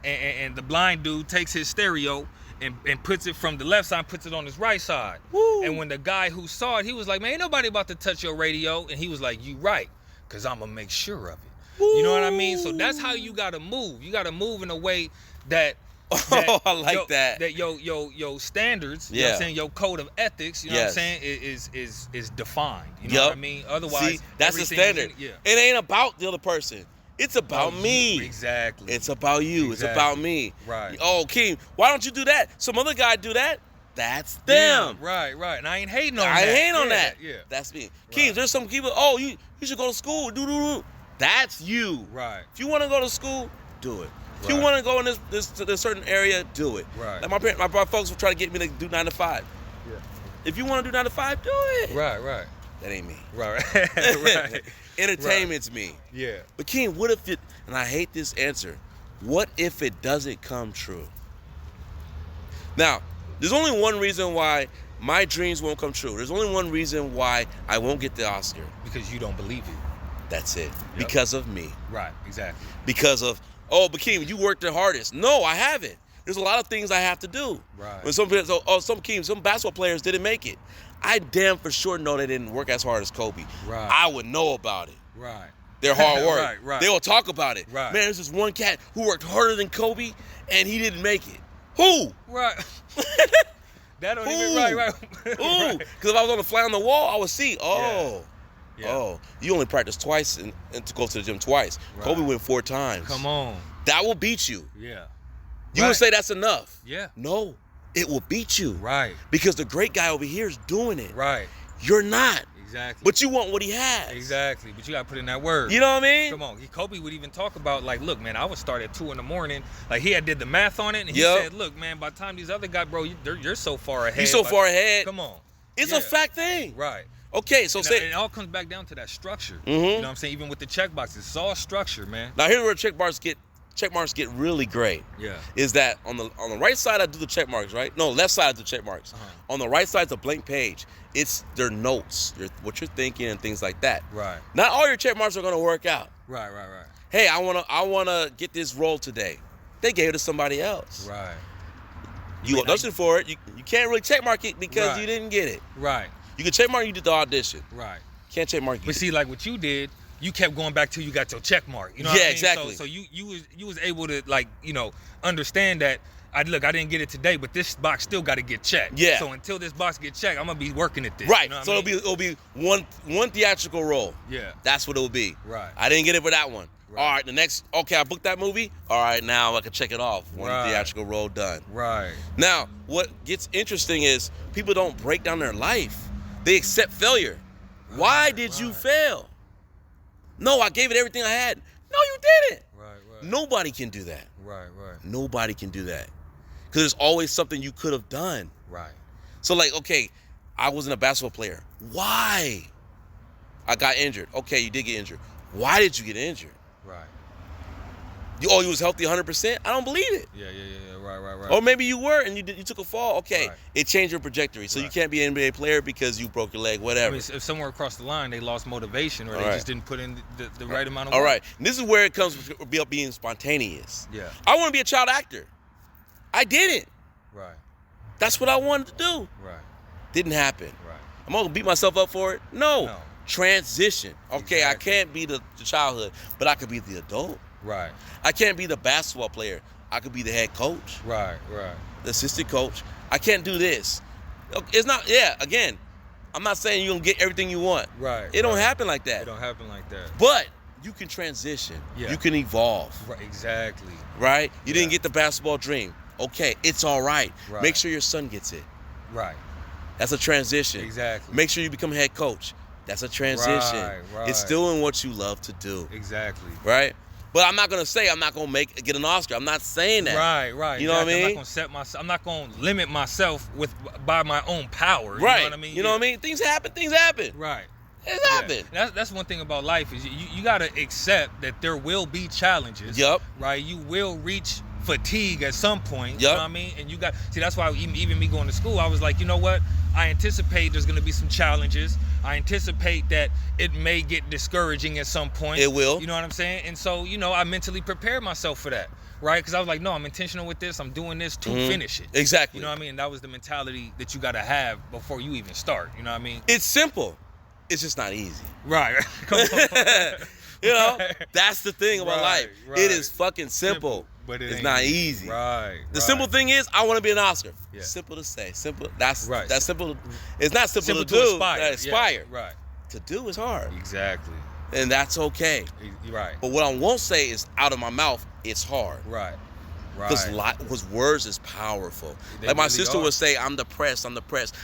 [SPEAKER 3] and the blind dude takes his stereo and puts it from the left side, puts it on his right side.
[SPEAKER 2] Woo.
[SPEAKER 3] And when the guy who saw it, he was like, "Man, ain't nobody about to touch your radio." And he was like, "You right, cause I'm gonna make sure of it." You know what I mean? So that's how you gotta move. You gotta move in a way that
[SPEAKER 2] I like that.
[SPEAKER 3] That your standards, you know what I'm saying, your code of ethics, you know what I'm saying, is defined. You know what I mean? Otherwise,
[SPEAKER 2] see, that's the
[SPEAKER 3] everything
[SPEAKER 2] standard.
[SPEAKER 3] is
[SPEAKER 2] It ain't about the other person. It's about me.
[SPEAKER 3] Exactly.
[SPEAKER 2] It's about you. It's about me.
[SPEAKER 3] Right.
[SPEAKER 2] Oh, Keem, why don't you do that? Some other guy do that. That's them.
[SPEAKER 3] Yeah, right. And I ain't hating on that.
[SPEAKER 2] I ain't hating on that.
[SPEAKER 3] Yeah.
[SPEAKER 2] That's me.
[SPEAKER 3] Right.
[SPEAKER 2] Keem, there's some people, oh, you should go to school. Do. That's you.
[SPEAKER 3] Right.
[SPEAKER 2] If you want to go to school, do it. If you
[SPEAKER 3] Right.
[SPEAKER 2] want to go in this certain area, do it.
[SPEAKER 3] Right.
[SPEAKER 2] Like my folks will try to get me to do 9 to 5.
[SPEAKER 3] Yeah.
[SPEAKER 2] If you want to do 9 to 5, do it.
[SPEAKER 3] Right.
[SPEAKER 2] That ain't me.
[SPEAKER 3] Right. Right.
[SPEAKER 2] Entertainment's me.
[SPEAKER 3] Yeah.
[SPEAKER 2] But Keem, what if it, and I hate this answer, what if it doesn't come true? Now, there's only one reason why my dreams won't come true. There's only one reason why I won't get the Oscar.
[SPEAKER 3] Because you don't believe it.
[SPEAKER 2] That's it.
[SPEAKER 3] Yep.
[SPEAKER 2] Because of me.
[SPEAKER 3] Right. Exactly.
[SPEAKER 2] Because of, oh, but Keem, you worked the hardest. No, I haven't. There's a lot of things I have to do.
[SPEAKER 3] Right.
[SPEAKER 2] When some basketball players didn't make it. I damn for sure know they didn't work as hard as Kobe.
[SPEAKER 3] Right.
[SPEAKER 2] I would know about it.
[SPEAKER 3] Right.
[SPEAKER 2] Their hard work.
[SPEAKER 3] Right.
[SPEAKER 2] They will talk about it.
[SPEAKER 3] Right.
[SPEAKER 2] Man, there's this one cat who worked harder than Kobe and he didn't make it. Who?
[SPEAKER 3] Right. That don't even right.
[SPEAKER 2] Ooh. Because if I was on the fly on the wall, I would see,
[SPEAKER 3] Yeah.
[SPEAKER 2] oh, you only practiced twice and to go to the gym twice.
[SPEAKER 3] Right.
[SPEAKER 2] Kobe went 4 times.
[SPEAKER 3] Come on.
[SPEAKER 2] That will beat you.
[SPEAKER 3] Yeah.
[SPEAKER 2] You would say that's enough.
[SPEAKER 3] Yeah.
[SPEAKER 2] No, it will beat you.
[SPEAKER 3] Right.
[SPEAKER 2] Because the great guy over here is doing it.
[SPEAKER 3] Right.
[SPEAKER 2] You're not.
[SPEAKER 3] Exactly.
[SPEAKER 2] But you want what he has.
[SPEAKER 3] Exactly. But you gotta put in that word.
[SPEAKER 2] You know what I mean?
[SPEAKER 3] Come on. Kobe would even talk about, like, look, man, I would start at 2 a.m. Like, he had did the math on it, and he said, look, man, by the time these other guys, bro, you're so far ahead.
[SPEAKER 2] You're so far ahead.
[SPEAKER 3] Come on.
[SPEAKER 2] It's a fact thing.
[SPEAKER 3] Right.
[SPEAKER 2] Okay, so
[SPEAKER 3] and it all comes back down to that structure.
[SPEAKER 2] Mm-hmm.
[SPEAKER 3] You know what I'm saying? Even with the check boxes, it's all structure, man.
[SPEAKER 2] Now here's where check marks get really great.
[SPEAKER 3] Yeah.
[SPEAKER 2] Is that on the right side I do the check marks, right? No, left side I do the check marks.
[SPEAKER 3] Uh-huh.
[SPEAKER 2] On the right side's a blank page. It's their notes, what you're thinking and things like that.
[SPEAKER 3] Right.
[SPEAKER 2] Not all your check marks are gonna work out.
[SPEAKER 3] Right.
[SPEAKER 2] Hey, I wanna get this role today. They gave it to somebody else.
[SPEAKER 3] Right.
[SPEAKER 2] You auditioned for it. You can't really check mark it because
[SPEAKER 3] Right.
[SPEAKER 2] you didn't get it.
[SPEAKER 3] Right.
[SPEAKER 2] You can check mark you did the audition.
[SPEAKER 3] Right.
[SPEAKER 2] Can't check mark you.
[SPEAKER 3] But see, like what you did, you kept going back till you got your check mark. You know what I mean?
[SPEAKER 2] Exactly.
[SPEAKER 3] So you was able to, like, you know, understand that. I didn't get it today, but this box still got to get checked.
[SPEAKER 2] Yeah.
[SPEAKER 3] So until this box get checked, I'm gonna be working at this.
[SPEAKER 2] Right.
[SPEAKER 3] You know what
[SPEAKER 2] So
[SPEAKER 3] I mean?
[SPEAKER 2] it'll be one theatrical role.
[SPEAKER 3] Yeah.
[SPEAKER 2] That's what it'll be.
[SPEAKER 3] Right.
[SPEAKER 2] I didn't get it for that one.
[SPEAKER 3] Right.
[SPEAKER 2] All right, the next, okay, I booked that movie. All right, now I can check it off. One
[SPEAKER 3] Right.
[SPEAKER 2] theatrical role done.
[SPEAKER 3] Right.
[SPEAKER 2] Now, what gets interesting is people don't break down their life. They accept failure. Why did you fail? No, I gave it everything I had. No, you didn't.
[SPEAKER 3] Right.
[SPEAKER 2] Nobody can do that.
[SPEAKER 3] Right.
[SPEAKER 2] Nobody can do that. Because there's always something you could have done.
[SPEAKER 3] Right.
[SPEAKER 2] So, like, okay, I wasn't a basketball player. Why? I got injured. Okay, you did get injured. Why did you get injured?
[SPEAKER 3] Right.
[SPEAKER 2] You was healthy 100%? I don't believe it.
[SPEAKER 3] Yeah. Right.
[SPEAKER 2] Or maybe you were and you took a fall. Okay,
[SPEAKER 3] Right.
[SPEAKER 2] it changed your trajectory. So you can't be an NBA player because you broke your leg,
[SPEAKER 3] I
[SPEAKER 2] whatever.
[SPEAKER 3] mean, if somewhere across the line they lost motivation or they
[SPEAKER 2] All
[SPEAKER 3] just didn't put in the right amount of
[SPEAKER 2] All
[SPEAKER 3] work.
[SPEAKER 2] right, and this is where it comes with being spontaneous.
[SPEAKER 3] Yeah.
[SPEAKER 2] I want to be a child actor. I didn't.
[SPEAKER 3] Right.
[SPEAKER 2] That's what I wanted to do.
[SPEAKER 3] Right.
[SPEAKER 2] Didn't happen.
[SPEAKER 3] Right.
[SPEAKER 2] I'm gonna beat myself up for it? No.
[SPEAKER 3] No.
[SPEAKER 2] Transition. Okay,
[SPEAKER 3] Exactly.
[SPEAKER 2] I can't be the childhood, but I could be the adult.
[SPEAKER 3] Right.
[SPEAKER 2] I can't be the basketball player. I could be the head coach,
[SPEAKER 3] Right.
[SPEAKER 2] the assistant coach. I can't do this. It's not, again, I'm not saying you're gonna get everything you want.
[SPEAKER 3] Right.
[SPEAKER 2] It don't happen like that.
[SPEAKER 3] It don't happen like that.
[SPEAKER 2] But you can transition.
[SPEAKER 3] Yeah.
[SPEAKER 2] You can evolve.
[SPEAKER 3] Right. Exactly.
[SPEAKER 2] Right? You
[SPEAKER 3] Yeah.
[SPEAKER 2] didn't get the basketball dream. Okay, it's all right.
[SPEAKER 3] Right.
[SPEAKER 2] Make sure your son gets it.
[SPEAKER 3] Right.
[SPEAKER 2] That's a transition.
[SPEAKER 3] Exactly.
[SPEAKER 2] Make sure you become head coach. That's a transition.
[SPEAKER 3] Right.
[SPEAKER 2] It's still in what you love to do.
[SPEAKER 3] Exactly.
[SPEAKER 2] Right? But I'm not gonna say I'm not gonna get an Oscar. I'm not saying that.
[SPEAKER 3] Right.
[SPEAKER 2] You know what I mean?
[SPEAKER 3] I'm not gonna limit myself by my own power.
[SPEAKER 2] Right.
[SPEAKER 3] You know what I mean?
[SPEAKER 2] You know what I mean? Things happen.
[SPEAKER 3] Right.
[SPEAKER 2] It's happened.
[SPEAKER 3] That's one thing about life is you gotta accept that there will be challenges.
[SPEAKER 2] Yup.
[SPEAKER 3] Right. You will reach fatigue at some point.
[SPEAKER 2] Yup.
[SPEAKER 3] You know what I mean? And that's why even me going to school, I was like, you know what? I anticipate there's gonna be some challenges. I anticipate that it may get discouraging at some point.
[SPEAKER 2] It will.
[SPEAKER 3] You know what I'm saying? And so, I mentally prepared myself for that. Right? Because I was like, no, I'm intentional with this. I'm doing this to finish it.
[SPEAKER 2] Exactly.
[SPEAKER 3] You know what I mean? And that was the mentality that you got to have before you even start. You know what I mean?
[SPEAKER 2] It's simple. It's just not easy.
[SPEAKER 3] Right. Come on.
[SPEAKER 2] That's the thing about life.
[SPEAKER 3] Right.
[SPEAKER 2] It is fucking simple.
[SPEAKER 3] But
[SPEAKER 2] it's not easy.
[SPEAKER 3] Right.
[SPEAKER 2] The simple thing is, I want to be an Oscar.
[SPEAKER 3] Yeah.
[SPEAKER 2] Simple to say. Simple. That's
[SPEAKER 3] Right.
[SPEAKER 2] That's simple. It's not simple,
[SPEAKER 3] Simple
[SPEAKER 2] to do.
[SPEAKER 3] aspire.
[SPEAKER 2] Aspire.
[SPEAKER 3] Yeah. Right.
[SPEAKER 2] To do is hard,
[SPEAKER 3] Exactly.
[SPEAKER 2] and that's okay.
[SPEAKER 3] Right.
[SPEAKER 2] But what I won't say is out of my mouth, it's hard.
[SPEAKER 3] Right.
[SPEAKER 2] Because words is powerful.
[SPEAKER 3] They
[SPEAKER 2] like my
[SPEAKER 3] really
[SPEAKER 2] sister
[SPEAKER 3] are.
[SPEAKER 2] would say, I'm depressed.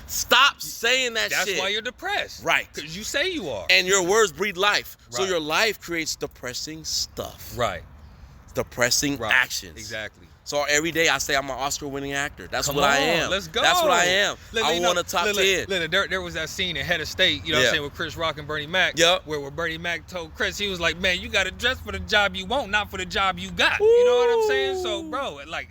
[SPEAKER 2] Stop saying that
[SPEAKER 3] That's
[SPEAKER 2] shit.
[SPEAKER 3] why you're depressed.
[SPEAKER 2] Right.
[SPEAKER 3] Because you say you are.
[SPEAKER 2] And your words breathe life. So
[SPEAKER 3] Right.
[SPEAKER 2] your life creates depressing stuff.
[SPEAKER 3] Right.
[SPEAKER 2] Depressing
[SPEAKER 3] Right.
[SPEAKER 2] actions.
[SPEAKER 3] Exactly.
[SPEAKER 2] So every day I say I'm an Oscar-winning actor. That's
[SPEAKER 3] Come
[SPEAKER 2] what I
[SPEAKER 3] on,
[SPEAKER 2] am.
[SPEAKER 3] let's go.
[SPEAKER 2] That's what I am.
[SPEAKER 3] Look,
[SPEAKER 2] I want a top 10.
[SPEAKER 3] There was that scene in Head of State, you know what
[SPEAKER 2] Yeah.
[SPEAKER 3] I'm saying, with Chris Rock and Bernie Mac.
[SPEAKER 2] Yep.
[SPEAKER 3] Where Bernie Mac told Chris, he was like, man, you got to dress for the job you want, not for the job you got. You know what I'm saying? So, bro, like,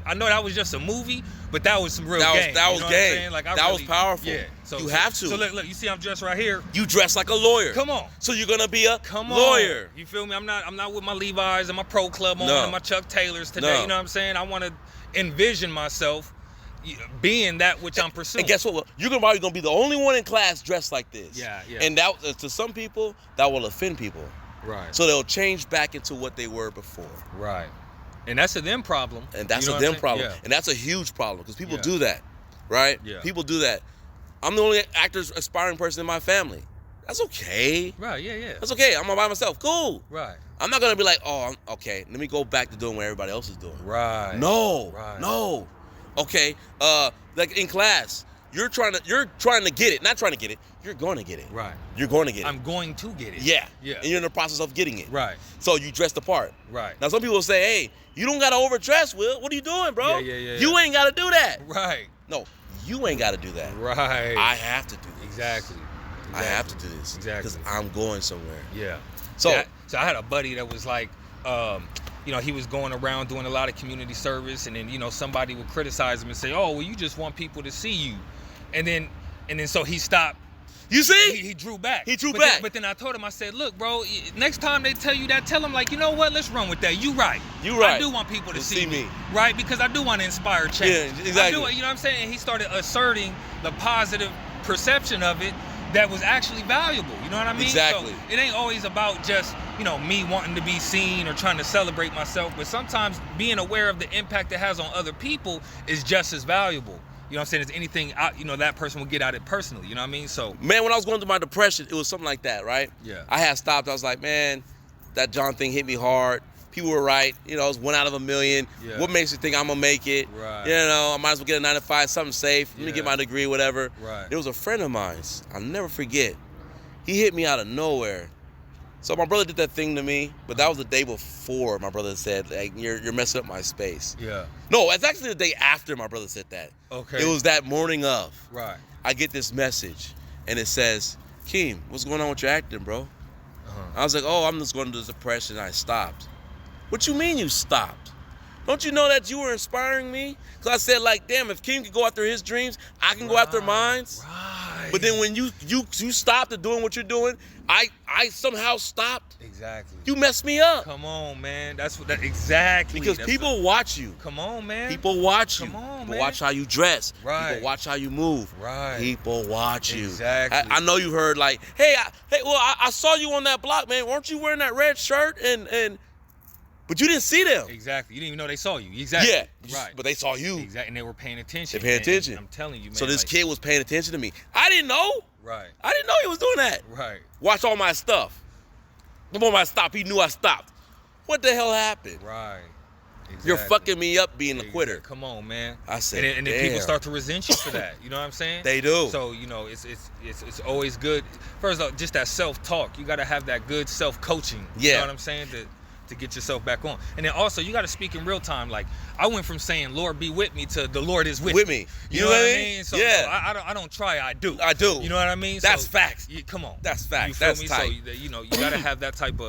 [SPEAKER 3] I know that was just a movie, but that was some real game.
[SPEAKER 2] That was
[SPEAKER 3] you know what I'm
[SPEAKER 2] game.
[SPEAKER 3] saying? Like,
[SPEAKER 2] That was powerful.
[SPEAKER 3] Yeah. So,
[SPEAKER 2] You have to.
[SPEAKER 3] So look, you see I'm dressed right here.
[SPEAKER 2] You dress like a lawyer.
[SPEAKER 3] Come on.
[SPEAKER 2] So you're gonna be a
[SPEAKER 3] Come on.
[SPEAKER 2] lawyer.
[SPEAKER 3] You feel me? I'm not with my Levi's and my Pro Club on
[SPEAKER 2] No.
[SPEAKER 3] and my Chuck Taylors today.
[SPEAKER 2] No.
[SPEAKER 3] You know what I'm saying? I want to envision myself being that which I'm pursuing.
[SPEAKER 2] And guess what? You're probably gonna be the only one in class dressed like this.
[SPEAKER 3] Yeah.
[SPEAKER 2] And that, to some people, that will offend people.
[SPEAKER 3] Right.
[SPEAKER 2] So they'll change back into what they were before.
[SPEAKER 3] Right. And that's a them problem.
[SPEAKER 2] And that's
[SPEAKER 3] You know
[SPEAKER 2] a
[SPEAKER 3] what I'm
[SPEAKER 2] them
[SPEAKER 3] saying?
[SPEAKER 2] problem.
[SPEAKER 3] Yeah.
[SPEAKER 2] And that's a huge problem because people
[SPEAKER 3] Yeah.
[SPEAKER 2] do that, right?
[SPEAKER 3] Yeah.
[SPEAKER 2] People do that. I'm the only aspiring person in my family. That's okay.
[SPEAKER 3] Right. Yeah.
[SPEAKER 2] That's okay. I'm by myself. Cool.
[SPEAKER 3] Right.
[SPEAKER 2] I'm not gonna be like, oh, okay, let me go back to doing what everybody else is doing.
[SPEAKER 3] Right.
[SPEAKER 2] No.
[SPEAKER 3] Right.
[SPEAKER 2] No. Okay. Like in class, you're trying to get it. Not trying to get it. You're going to get it.
[SPEAKER 3] Right.
[SPEAKER 2] You're going to get it.
[SPEAKER 3] I'm going to get it.
[SPEAKER 2] Yeah.
[SPEAKER 3] Yeah.
[SPEAKER 2] And you're in the process of getting it.
[SPEAKER 3] Right.
[SPEAKER 2] So you dress the part.
[SPEAKER 3] Right.
[SPEAKER 2] Now some people say, hey, you don't gotta overdress, Will. What are you doing, bro?
[SPEAKER 3] Yeah.
[SPEAKER 2] You ain't gotta do that.
[SPEAKER 3] Right.
[SPEAKER 2] No, you ain't gotta do that.
[SPEAKER 3] Right.
[SPEAKER 2] I have to do this.
[SPEAKER 3] Exactly.
[SPEAKER 2] I have to do this.
[SPEAKER 3] Exactly.
[SPEAKER 2] Because I'm going somewhere.
[SPEAKER 3] Yeah.
[SPEAKER 2] So
[SPEAKER 3] I had a buddy that was like, he was going around doing a lot of community service, and then somebody would criticize him and say, "Oh, well, you just want people to see you," and then so he stopped.
[SPEAKER 2] You see?
[SPEAKER 3] He drew back.
[SPEAKER 2] But
[SPEAKER 3] then I told him, I said, "Look, bro, next time they tell you that, tell them like, you know what? Let's run with that. You right. I do want people to see me, right? Because I do want to inspire change.
[SPEAKER 2] Yeah, exactly.
[SPEAKER 3] I do, you know what I'm saying? And he started asserting the positive perception of it. that was actually valuable. You know what I mean?
[SPEAKER 2] Exactly.
[SPEAKER 3] So it ain't always about just, me wanting to be seen or trying to celebrate myself, but sometimes being aware of the impact it has on other people is just as valuable. You know what I'm saying? As anything, that person will get out of it personally. You know what I mean? So,
[SPEAKER 2] man, when I was going through my depression, it was something like that, right?
[SPEAKER 3] Yeah.
[SPEAKER 2] I had stopped. I was like, man, that John thing hit me hard. People were right. It was 1 out of a million.
[SPEAKER 3] Yeah.
[SPEAKER 2] What makes you think I'm going to make it?
[SPEAKER 3] Right.
[SPEAKER 2] I might as well get a 9 to 5, something safe. Let me get my degree, whatever.
[SPEAKER 3] Right.
[SPEAKER 2] There was a friend of mine. I'll never forget. He hit me out of nowhere. So my brother did that thing to me, but that was the day before my brother said, like, you're messing up my space.
[SPEAKER 3] Yeah.
[SPEAKER 2] No, it's actually the day after my brother said that.
[SPEAKER 3] Okay.
[SPEAKER 2] It was that morning of.
[SPEAKER 3] Right.
[SPEAKER 2] I get this message, and it says, Keem, what's going on with your acting, bro? I was like, oh, I'm just going to depression. I stopped. What you mean you stopped? Don't you know that you were inspiring me? Because I said, like, damn, if Keem could go after his dreams, I can go after mine.
[SPEAKER 3] Right.
[SPEAKER 2] But then when you stopped at doing what you're doing, I somehow stopped.
[SPEAKER 3] Exactly.
[SPEAKER 2] You messed me up.
[SPEAKER 3] Come on, man. That's what that exactly.
[SPEAKER 2] Because people watch you.
[SPEAKER 3] Come on, man.
[SPEAKER 2] People watch you.
[SPEAKER 3] Come on,
[SPEAKER 2] People
[SPEAKER 3] man.
[SPEAKER 2] watch how you dress.
[SPEAKER 3] Right.
[SPEAKER 2] People watch how you move.
[SPEAKER 3] Right.
[SPEAKER 2] People watch you.
[SPEAKER 3] Exactly.
[SPEAKER 2] I know you heard like, I saw you on that block, man. Weren't you wearing that red shirt and but you didn't see them.
[SPEAKER 3] Exactly. You didn't even know they saw you. Exactly.
[SPEAKER 2] Yeah.
[SPEAKER 3] Right.
[SPEAKER 2] But they saw you.
[SPEAKER 3] Exactly. And they were paying attention.
[SPEAKER 2] They're paying attention.
[SPEAKER 3] I'm telling you, man.
[SPEAKER 2] So this kid was paying attention to me. I didn't know.
[SPEAKER 3] Right.
[SPEAKER 2] I didn't know he was doing that.
[SPEAKER 3] Right.
[SPEAKER 2] Watch all my stuff. The moment I stopped, he knew I stopped. What the hell happened?
[SPEAKER 3] Right. Exactly.
[SPEAKER 2] You're fucking me up being a quitter.
[SPEAKER 3] Come on, man.
[SPEAKER 2] I said,
[SPEAKER 3] and then people start to resent you for that. You know what I'm saying?
[SPEAKER 2] They do.
[SPEAKER 3] So it's always good. First off, just that self-talk. You got to have that good self-coaching.
[SPEAKER 2] Yeah.
[SPEAKER 3] You know what I'm saying? To get yourself back on. And then also you got to speak in real time. Like I went from saying Lord be with me to the Lord is with me. You know what I mean? So,
[SPEAKER 2] yeah.
[SPEAKER 3] so I don't try, I do.
[SPEAKER 2] You
[SPEAKER 3] know what I mean?
[SPEAKER 2] That's
[SPEAKER 3] so,
[SPEAKER 2] facts.
[SPEAKER 3] Come on.
[SPEAKER 2] That's facts.
[SPEAKER 3] You feel
[SPEAKER 2] That's
[SPEAKER 3] me?
[SPEAKER 2] tight.
[SPEAKER 3] So you got to have that type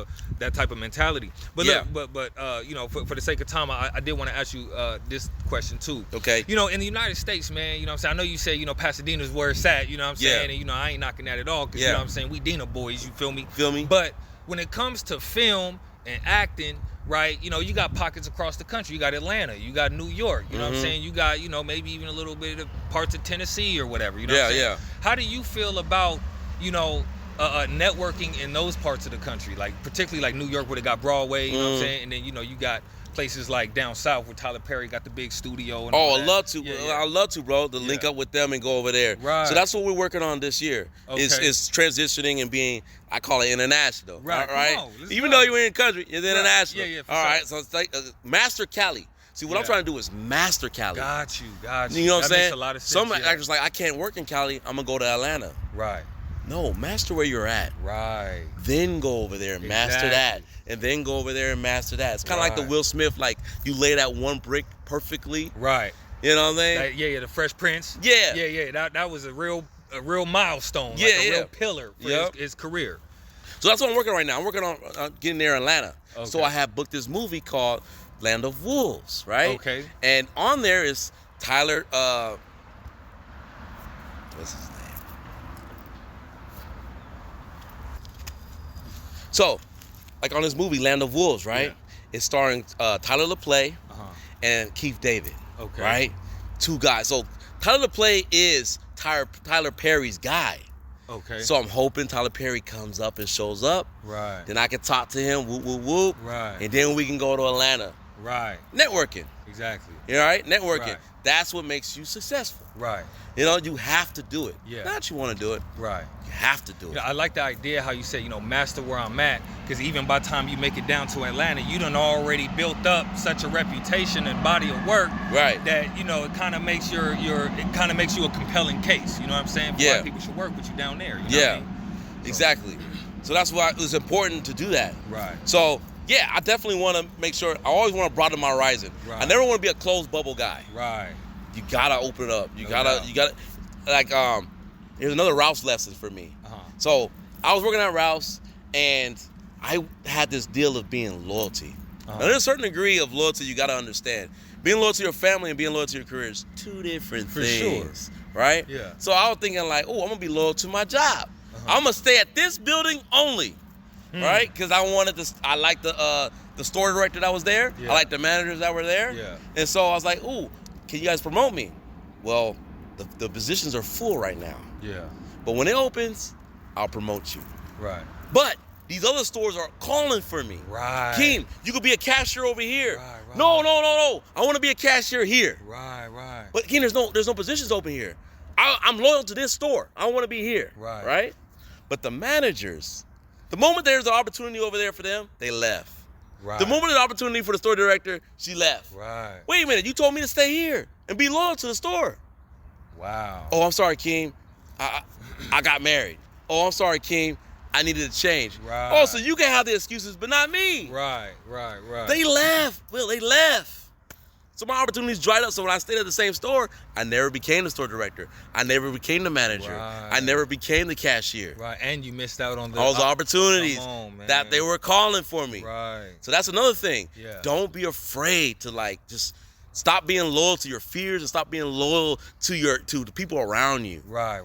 [SPEAKER 3] of mentality. But
[SPEAKER 2] yeah.
[SPEAKER 3] look, but for the sake of time, I did want to ask you this question too.
[SPEAKER 2] Okay.
[SPEAKER 3] In the United States, man, you know what I'm saying? I know you say, Pasadena's where it's at, you know what I'm saying?
[SPEAKER 2] Yeah.
[SPEAKER 3] And I ain't knocking that at all, because you know what I'm saying? We Dina boys, you feel me?
[SPEAKER 2] Feel me?
[SPEAKER 3] But when it comes to film and acting, right, you got pockets across the country. You got Atlanta, you got New York, you know what I'm saying? You got, maybe even a little bit of parts of Tennessee or whatever, you know what I'm saying?
[SPEAKER 2] Yeah.
[SPEAKER 3] How do you feel about, networking in those parts of the country? Like, particularly like New York where they got Broadway, you know what I'm saying? And then, you got places like down south where Tyler Perry got the big studio and all
[SPEAKER 2] I'd
[SPEAKER 3] that.
[SPEAKER 2] love to.
[SPEAKER 3] Yeah.
[SPEAKER 2] I'd love to, bro, to link up with them and go over there.
[SPEAKER 3] Right.
[SPEAKER 2] So that's what we're working on this year.
[SPEAKER 3] Okay.
[SPEAKER 2] Is transitioning and being, I call it international.
[SPEAKER 3] Right.
[SPEAKER 2] All right.
[SPEAKER 3] Come on,
[SPEAKER 2] even though you're in the country, it's international.
[SPEAKER 3] Yeah, for
[SPEAKER 2] all
[SPEAKER 3] sure.
[SPEAKER 2] right. So it's like master Cali. See, what I'm trying to do is master Cali.
[SPEAKER 3] Got you.
[SPEAKER 2] You know what I'm
[SPEAKER 3] That
[SPEAKER 2] saying?
[SPEAKER 3] makes a lot of sense.
[SPEAKER 2] Some
[SPEAKER 3] yeah.
[SPEAKER 2] actors like, I can't work in Cali. I'm gonna go to Atlanta.
[SPEAKER 3] Right.
[SPEAKER 2] No, master where you're at.
[SPEAKER 3] Right.
[SPEAKER 2] Then go over there and master that. And then go over there and master that. It's kind of like the Will Smith, like you lay that one brick perfectly.
[SPEAKER 3] Right.
[SPEAKER 2] You know what I'm saying?
[SPEAKER 3] The Fresh Prince.
[SPEAKER 2] Yeah.
[SPEAKER 3] Yeah. That was a real milestone. Like
[SPEAKER 2] Yeah,
[SPEAKER 3] a real pillar for his career.
[SPEAKER 2] So that's what I'm working on right now. I'm working on getting there in Atlanta.
[SPEAKER 3] Okay.
[SPEAKER 2] So I have booked this movie called Land of Wolves, right?
[SPEAKER 3] Okay.
[SPEAKER 2] And on there is Tyler, what's his name? So, like on this movie, Land of Wolves, right?
[SPEAKER 3] Yeah.
[SPEAKER 2] It's starring Tyler LaPlay and Keith David,
[SPEAKER 3] Okay.
[SPEAKER 2] right? Two guys. So Tyler LaPlay is Tyler Perry's guy.
[SPEAKER 3] Okay.
[SPEAKER 2] So I'm hoping Tyler Perry comes up and shows up.
[SPEAKER 3] Right.
[SPEAKER 2] Then I can talk to him, whoop, whoop, whoop.
[SPEAKER 3] Right.
[SPEAKER 2] And then we can go to Atlanta.
[SPEAKER 3] Right.
[SPEAKER 2] Networking.
[SPEAKER 3] Exactly.
[SPEAKER 2] You know, right? Networking.
[SPEAKER 3] Right.
[SPEAKER 2] That's what makes you successful.
[SPEAKER 3] Right.
[SPEAKER 2] You have to do it.
[SPEAKER 3] Yeah.
[SPEAKER 2] Not that you want to do it.
[SPEAKER 3] Right.
[SPEAKER 2] You have to do it.
[SPEAKER 3] I like the idea how you say, master where I'm at, because even by the time you make it down to Atlanta, you done already built up such a reputation and body of work,
[SPEAKER 2] right?
[SPEAKER 3] That it kind of makes you a compelling case. You know what I'm saying? For why people should work with you down there. You know what I mean?
[SPEAKER 2] Exactly. So that's why it was important to do that.
[SPEAKER 3] Right.
[SPEAKER 2] So yeah, I definitely want to make sure. I always want to broaden my horizon.
[SPEAKER 3] Right.
[SPEAKER 2] I never want to be a closed bubble guy.
[SPEAKER 3] Right.
[SPEAKER 2] You gotta open it up. You gotta. Like here's another Rouse lesson for me. So I was working at Rouse, and I had this deal of being loyalty. Now, there's a certain degree of loyalty you gotta understand. Being loyal to your family and being loyal to your career is two different things, right?
[SPEAKER 3] Yeah. So
[SPEAKER 2] I was thinking like, I'm gonna be loyal to my job. I'm gonna stay at this building only, right? Because I like the store director that was there.
[SPEAKER 3] Yeah.
[SPEAKER 2] I like the managers that were there.
[SPEAKER 3] Yeah.
[SPEAKER 2] And so I was like, can you guys promote me? Well, the positions are full right now.
[SPEAKER 3] Yeah.
[SPEAKER 2] But when it opens, I'll promote you.
[SPEAKER 3] Right.
[SPEAKER 2] But these other stores are calling for me.
[SPEAKER 3] Right.
[SPEAKER 2] Keem, you could be a cashier over here.
[SPEAKER 3] Right.
[SPEAKER 2] No. I want to be a cashier here.
[SPEAKER 3] Right.
[SPEAKER 2] But Keem, there's no positions open here. I'm loyal to this store. I don't want to be here. Right. But the managers, the moment there's an opportunity over there for them, they left.
[SPEAKER 3] Right.
[SPEAKER 2] The moment there's an opportunity for the store director, she left.
[SPEAKER 3] Right.
[SPEAKER 2] Wait a minute, you told me to stay here and be loyal to the store.
[SPEAKER 3] Wow.
[SPEAKER 2] Oh, I'm sorry, Keem. I got married. Oh, I'm sorry, Keem. I needed to change.
[SPEAKER 3] Right.
[SPEAKER 2] Oh, so you can have the excuses, but not me.
[SPEAKER 3] Right.
[SPEAKER 2] They left. Will, they left. So my opportunities dried up. So when I stayed at the same store, I never became the store director. I never became the manager.
[SPEAKER 3] Right.
[SPEAKER 2] I never became the cashier.
[SPEAKER 3] Right. And you missed out on
[SPEAKER 2] those opportunities that they were calling for me.
[SPEAKER 3] Right.
[SPEAKER 2] So that's another thing.
[SPEAKER 3] Yeah.
[SPEAKER 2] Don't be afraid to just stop being loyal to your fears and stop being loyal to the people around you.
[SPEAKER 3] Right.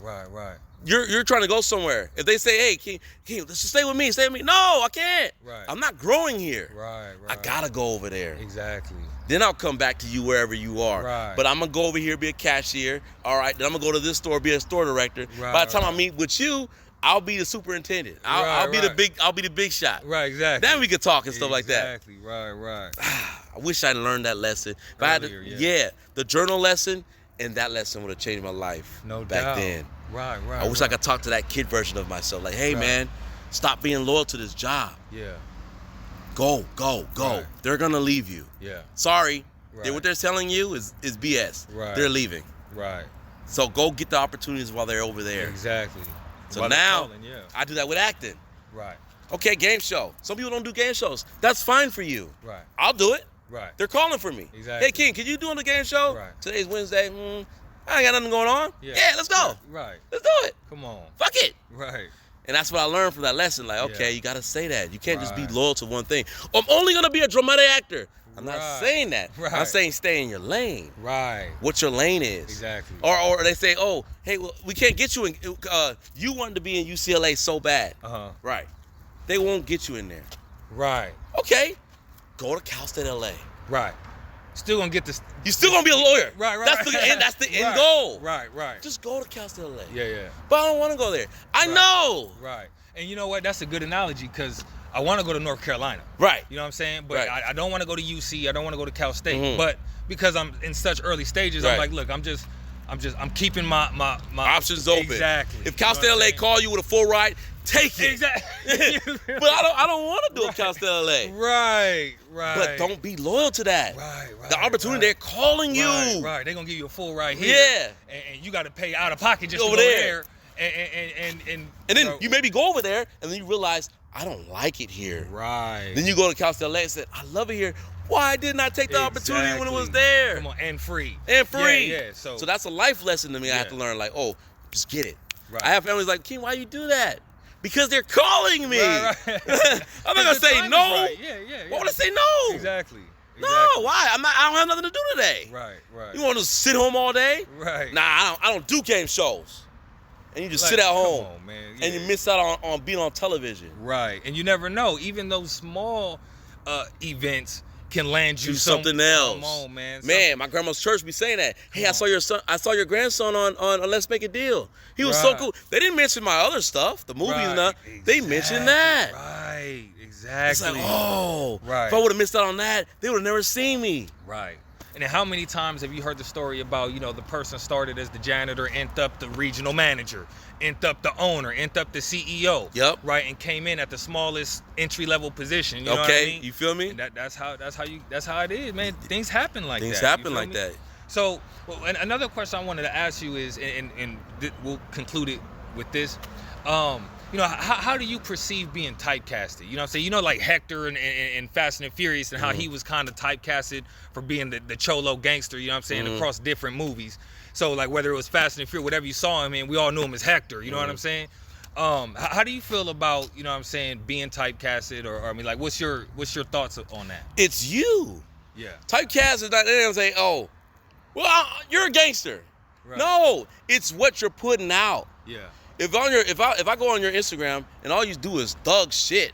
[SPEAKER 2] You're trying to go somewhere. If they say, hey, Keem, let's just stay with me. No, I can't.
[SPEAKER 3] Right.
[SPEAKER 2] I'm not growing here.
[SPEAKER 3] Right.
[SPEAKER 2] I gotta go over there.
[SPEAKER 3] Exactly.
[SPEAKER 2] Then I'll come back to you wherever you are.
[SPEAKER 3] Right.
[SPEAKER 2] But I'm gonna go over here, be a cashier. All right. Then I'm gonna go to this store, be a store director.
[SPEAKER 3] Right,
[SPEAKER 2] By the time I meet with you, I'll be the superintendent. I'll be the big shot.
[SPEAKER 3] Right. Exactly.
[SPEAKER 2] Then we could talk and stuff like that.
[SPEAKER 3] Exactly. Right.
[SPEAKER 2] I wish I'd learned that lesson. If
[SPEAKER 3] Earlier,
[SPEAKER 2] I had the journal lesson and that lesson would have changed my life.
[SPEAKER 3] No
[SPEAKER 2] back
[SPEAKER 3] doubt.
[SPEAKER 2] then.
[SPEAKER 3] Right.
[SPEAKER 2] I wish I could talk to that kid version of myself. Like, hey, man, stop being loyal to this job.
[SPEAKER 3] Yeah.
[SPEAKER 2] Go.
[SPEAKER 3] Right.
[SPEAKER 2] They're going to leave you.
[SPEAKER 3] Yeah.
[SPEAKER 2] Sorry.
[SPEAKER 3] Right.
[SPEAKER 2] What they're telling you is BS.
[SPEAKER 3] Right.
[SPEAKER 2] They're leaving.
[SPEAKER 3] Right.
[SPEAKER 2] So go get the opportunities while they're over there.
[SPEAKER 3] Exactly.
[SPEAKER 2] So
[SPEAKER 3] while
[SPEAKER 2] now, I do that with acting.
[SPEAKER 3] Right.
[SPEAKER 2] Okay, game show. Some people don't do game shows. That's fine for you.
[SPEAKER 3] Right.
[SPEAKER 2] I'll do it.
[SPEAKER 3] Right.
[SPEAKER 2] They're calling for me.
[SPEAKER 3] Exactly.
[SPEAKER 2] Hey, King, can you do on the game show?
[SPEAKER 3] Right.
[SPEAKER 2] Today's Wednesday. I ain't got nothing going on. Yeah, let's go.
[SPEAKER 3] Right.
[SPEAKER 2] Let's do it.
[SPEAKER 3] Come on.
[SPEAKER 2] Fuck it.
[SPEAKER 3] Right.
[SPEAKER 2] And that's what I learned from that lesson. Like, okay, you got to say that. You can't just be
[SPEAKER 3] Right.
[SPEAKER 2] loyal to one thing. I'm only going to be a dramatic actor. I'm not
[SPEAKER 3] Right.
[SPEAKER 2] saying that.
[SPEAKER 3] Right.
[SPEAKER 2] I'm saying stay in your lane.
[SPEAKER 3] Right.
[SPEAKER 2] What your lane is.
[SPEAKER 3] Exactly.
[SPEAKER 2] Or they say, oh, hey, well, we can't get you in. You wanted to be in UCLA so bad. Right. They won't get you in there.
[SPEAKER 3] Right.
[SPEAKER 2] Okay. Go to Cal State LA.
[SPEAKER 3] Right. Still gonna get this.
[SPEAKER 2] You're still gonna be a lawyer.
[SPEAKER 3] Right.
[SPEAKER 2] That's the end goal.
[SPEAKER 3] Right.
[SPEAKER 2] Just go to Cal State LA.
[SPEAKER 3] Yeah.
[SPEAKER 2] But I don't want to go there. I know.
[SPEAKER 3] Right. And you know what? That's a good analogy because I want to go to North Carolina.
[SPEAKER 2] Right.
[SPEAKER 3] You know what I'm saying? But
[SPEAKER 2] Right.
[SPEAKER 3] I don't want to go to UC. I don't want to go to Cal State. But because I'm in such early stages, I'm like, look, I'm keeping my
[SPEAKER 2] options open.
[SPEAKER 3] Exactly.
[SPEAKER 2] If Cal State LA call you with a full ride, take it.
[SPEAKER 3] Exactly.
[SPEAKER 2] But I don't want to do a Cal State LA.
[SPEAKER 3] Right.
[SPEAKER 2] But don't be loyal to that.
[SPEAKER 3] Right.
[SPEAKER 2] The opportunity, they're calling you.
[SPEAKER 3] Right. They're gonna give you a full ride here.
[SPEAKER 2] Yeah.
[SPEAKER 3] And you got to pay out of pocket just
[SPEAKER 2] over
[SPEAKER 3] to go
[SPEAKER 2] there.
[SPEAKER 3] And
[SPEAKER 2] then you maybe go over there and then you realize I don't like it here.
[SPEAKER 3] Right.
[SPEAKER 2] Then you go to Cal State LA and say, I love it here. Why didn't I take the opportunity when it was there?
[SPEAKER 3] Come on, and free.
[SPEAKER 2] Yeah.
[SPEAKER 3] So
[SPEAKER 2] that's a life lesson to me. I have to learn, like, oh, just get it.
[SPEAKER 3] Right.
[SPEAKER 2] I have families like, Keem, why you do that? Because they're calling me.
[SPEAKER 3] Right.
[SPEAKER 2] I'm not gonna say no.
[SPEAKER 3] Right. Yeah.
[SPEAKER 2] Why would I say no?
[SPEAKER 3] Exactly.
[SPEAKER 2] No, why? I don't have nothing to do today.
[SPEAKER 3] Right.
[SPEAKER 2] You want to sit home all day?
[SPEAKER 3] Right.
[SPEAKER 2] Nah, I don't do game shows. And you just sit at home.
[SPEAKER 3] Come on, man.
[SPEAKER 2] And you miss out on being on television.
[SPEAKER 3] Right. And you never know. Even those small events can land you
[SPEAKER 2] something else.
[SPEAKER 3] Come on, man.
[SPEAKER 2] Man, my grandma's church be saying that. Hey, I saw your grandson on Let's Make a Deal. He was so cool. They didn't mention my other stuff, the movies and stuff. They mentioned that.
[SPEAKER 3] Right. Exactly.
[SPEAKER 2] It's like, oh.
[SPEAKER 3] Right.
[SPEAKER 2] If I would have missed out on that, they would have never seen me.
[SPEAKER 3] Right. And then how many times have you heard the story about, the person started as the janitor, ended up the regional manager, ended up the owner, ended up the CEO.
[SPEAKER 2] Yep.
[SPEAKER 3] Right, and came in at the smallest entry-level position. You know what I mean?
[SPEAKER 2] You feel me?
[SPEAKER 3] And that's how it is, man. Things happen like that.
[SPEAKER 2] Things happen like that.
[SPEAKER 3] So, and another question I wanted to ask you is, and we'll conclude it with this. How do you perceive being typecasted? You know what I'm saying? Like Hector and Fast and Furious and how he was kind of typecasted for being the cholo gangster, you know what I'm saying, across different movies. So, like, whether it was Fast and Furious, whatever you saw him in, we all knew him as Hector, you know what I'm saying? How do you feel about, you know what I'm saying, being typecasted? Or I mean, like, what's your thoughts on that?
[SPEAKER 2] It's you.
[SPEAKER 3] Yeah.
[SPEAKER 2] Typecast is not, they're going to say, oh, well, you're a gangster. Right. No, it's what you're putting out.
[SPEAKER 3] Yeah.
[SPEAKER 2] If I go on your Instagram and all you do is thug shit,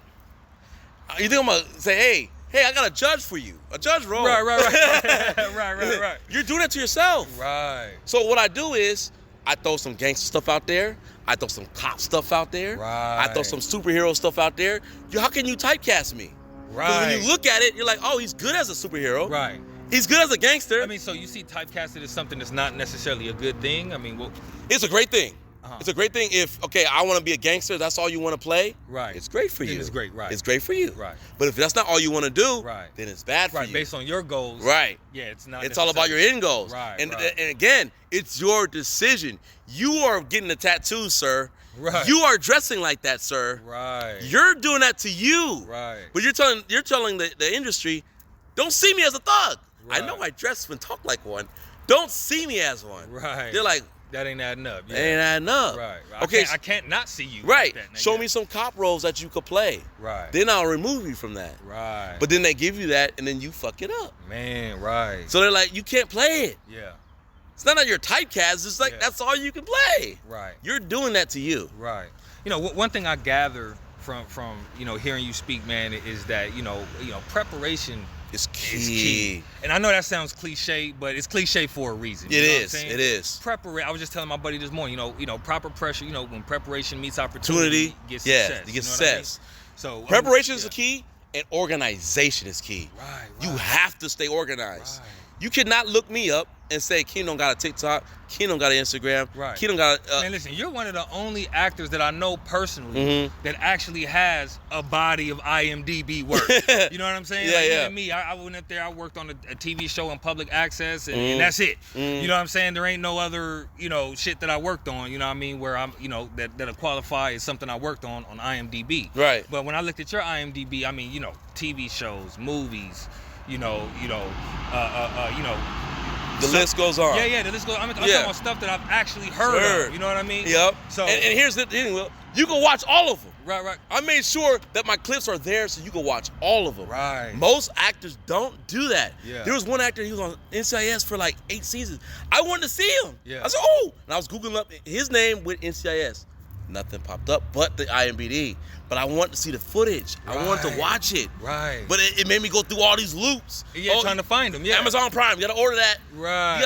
[SPEAKER 2] you think I'm gonna say, hey, I got a judge for you, a judge role.
[SPEAKER 3] Right. right.
[SPEAKER 2] You're doing that to yourself.
[SPEAKER 3] Right.
[SPEAKER 2] So what I do is I throw some gangster stuff out there. I throw some cop stuff out there.
[SPEAKER 3] Right.
[SPEAKER 2] I throw some superhero stuff out there. How can you typecast me?
[SPEAKER 3] Right.
[SPEAKER 2] When you look at it, you're like, oh, he's good as a superhero.
[SPEAKER 3] Right.
[SPEAKER 2] He's good as a gangster.
[SPEAKER 3] I mean, so you see typecasted as something that's not necessarily a good thing? I mean,
[SPEAKER 2] it's a great thing.
[SPEAKER 3] Uh-huh.
[SPEAKER 2] It's a great thing if, okay, I want to be a gangster, that's all you want to play.
[SPEAKER 3] Right.
[SPEAKER 2] It's great for you.
[SPEAKER 3] It's great, right.
[SPEAKER 2] It's great for you.
[SPEAKER 3] Right.
[SPEAKER 2] But if that's not all you want to do,
[SPEAKER 3] right,
[SPEAKER 2] then it's bad for
[SPEAKER 3] right.
[SPEAKER 2] you.
[SPEAKER 3] Based on your goals.
[SPEAKER 2] Right.
[SPEAKER 3] Yeah, it's not.
[SPEAKER 2] It's all about your end goals.
[SPEAKER 3] Right.
[SPEAKER 2] And,
[SPEAKER 3] right.
[SPEAKER 2] and again, it's your decision. You are getting the tattoo, sir.
[SPEAKER 3] Right.
[SPEAKER 2] You are dressing like that, sir.
[SPEAKER 3] Right.
[SPEAKER 2] You're doing that to you.
[SPEAKER 3] Right.
[SPEAKER 2] But you're telling the industry, don't see me as a thug.
[SPEAKER 3] Right.
[SPEAKER 2] I know I dress and talk like one. Don't see me as one.
[SPEAKER 3] Right.
[SPEAKER 2] They're like,
[SPEAKER 3] that ain't adding up. Yeah.
[SPEAKER 2] ain't adding up.
[SPEAKER 3] Right.
[SPEAKER 2] Okay.
[SPEAKER 3] I can't not see you.
[SPEAKER 2] Right.
[SPEAKER 3] Like that,
[SPEAKER 2] Show me some cop roles that you could play.
[SPEAKER 3] Right.
[SPEAKER 2] Then I'll remove you from that.
[SPEAKER 3] Right.
[SPEAKER 2] But then they give you that, and then you fuck it up.
[SPEAKER 3] Man, right.
[SPEAKER 2] So they're like, you can't play it.
[SPEAKER 3] Yeah.
[SPEAKER 2] It's not that you're typecast. It's like that's all you can play.
[SPEAKER 3] Right.
[SPEAKER 2] You're doing that to you.
[SPEAKER 3] Right. You know, one thing I gather from hearing you speak, man, is that preparation
[SPEAKER 2] is key.
[SPEAKER 3] is key. And I know that sounds cliche, but it's cliche for a reason.
[SPEAKER 2] It is. It is.
[SPEAKER 3] I was just telling my buddy this morning. Proper pressure. When preparation meets opportunity, you get success.
[SPEAKER 2] Yeah, you get success.
[SPEAKER 3] I mean? So
[SPEAKER 2] preparation is the key, and organization is key.
[SPEAKER 3] Right.
[SPEAKER 2] You have to stay organized.
[SPEAKER 3] Right.
[SPEAKER 2] You cannot look me up and say Keem don't got a TikTok, Keem don't got an Instagram,
[SPEAKER 3] right.
[SPEAKER 2] Keem don't got a...
[SPEAKER 3] Man, listen, you're one of the only actors that I know personally that actually has a body of IMDb work. You know what I'm saying?
[SPEAKER 2] Yeah.
[SPEAKER 3] Even me, I went up there, I worked on a TV show on public access, and that's it. You know what I'm saying? There ain't no other, shit that I worked on, you know what I mean, where I'm, that'll qualify as something I worked on IMDb.
[SPEAKER 2] Right.
[SPEAKER 3] But when I looked at your IMDb, I mean, TV shows, movies,
[SPEAKER 2] the list goes on.
[SPEAKER 3] Yeah, the list goes on. I'm talking about stuff that I've actually heard of. You know what I mean?
[SPEAKER 2] Yep.
[SPEAKER 3] So,
[SPEAKER 2] and here's the thing, Will. You can watch all of them.
[SPEAKER 3] Right.
[SPEAKER 2] I made sure that my clips are there so you can watch all of them.
[SPEAKER 3] Right.
[SPEAKER 2] Most actors don't do that.
[SPEAKER 3] Yeah.
[SPEAKER 2] There was one actor, he was on NCIS for like 8 seasons. I wanted to see him.
[SPEAKER 3] Yeah.
[SPEAKER 2] I said, oh. And I was Googling up his name with NCIS. Nothing popped up but the IMDb. But I wanted to see the footage.
[SPEAKER 3] Right.
[SPEAKER 2] I wanted to watch it.
[SPEAKER 3] Right.
[SPEAKER 2] But it made me go through all these loops.
[SPEAKER 3] Yeah, trying to find them. Yeah.
[SPEAKER 2] Amazon Prime, you gotta order that.
[SPEAKER 3] Right.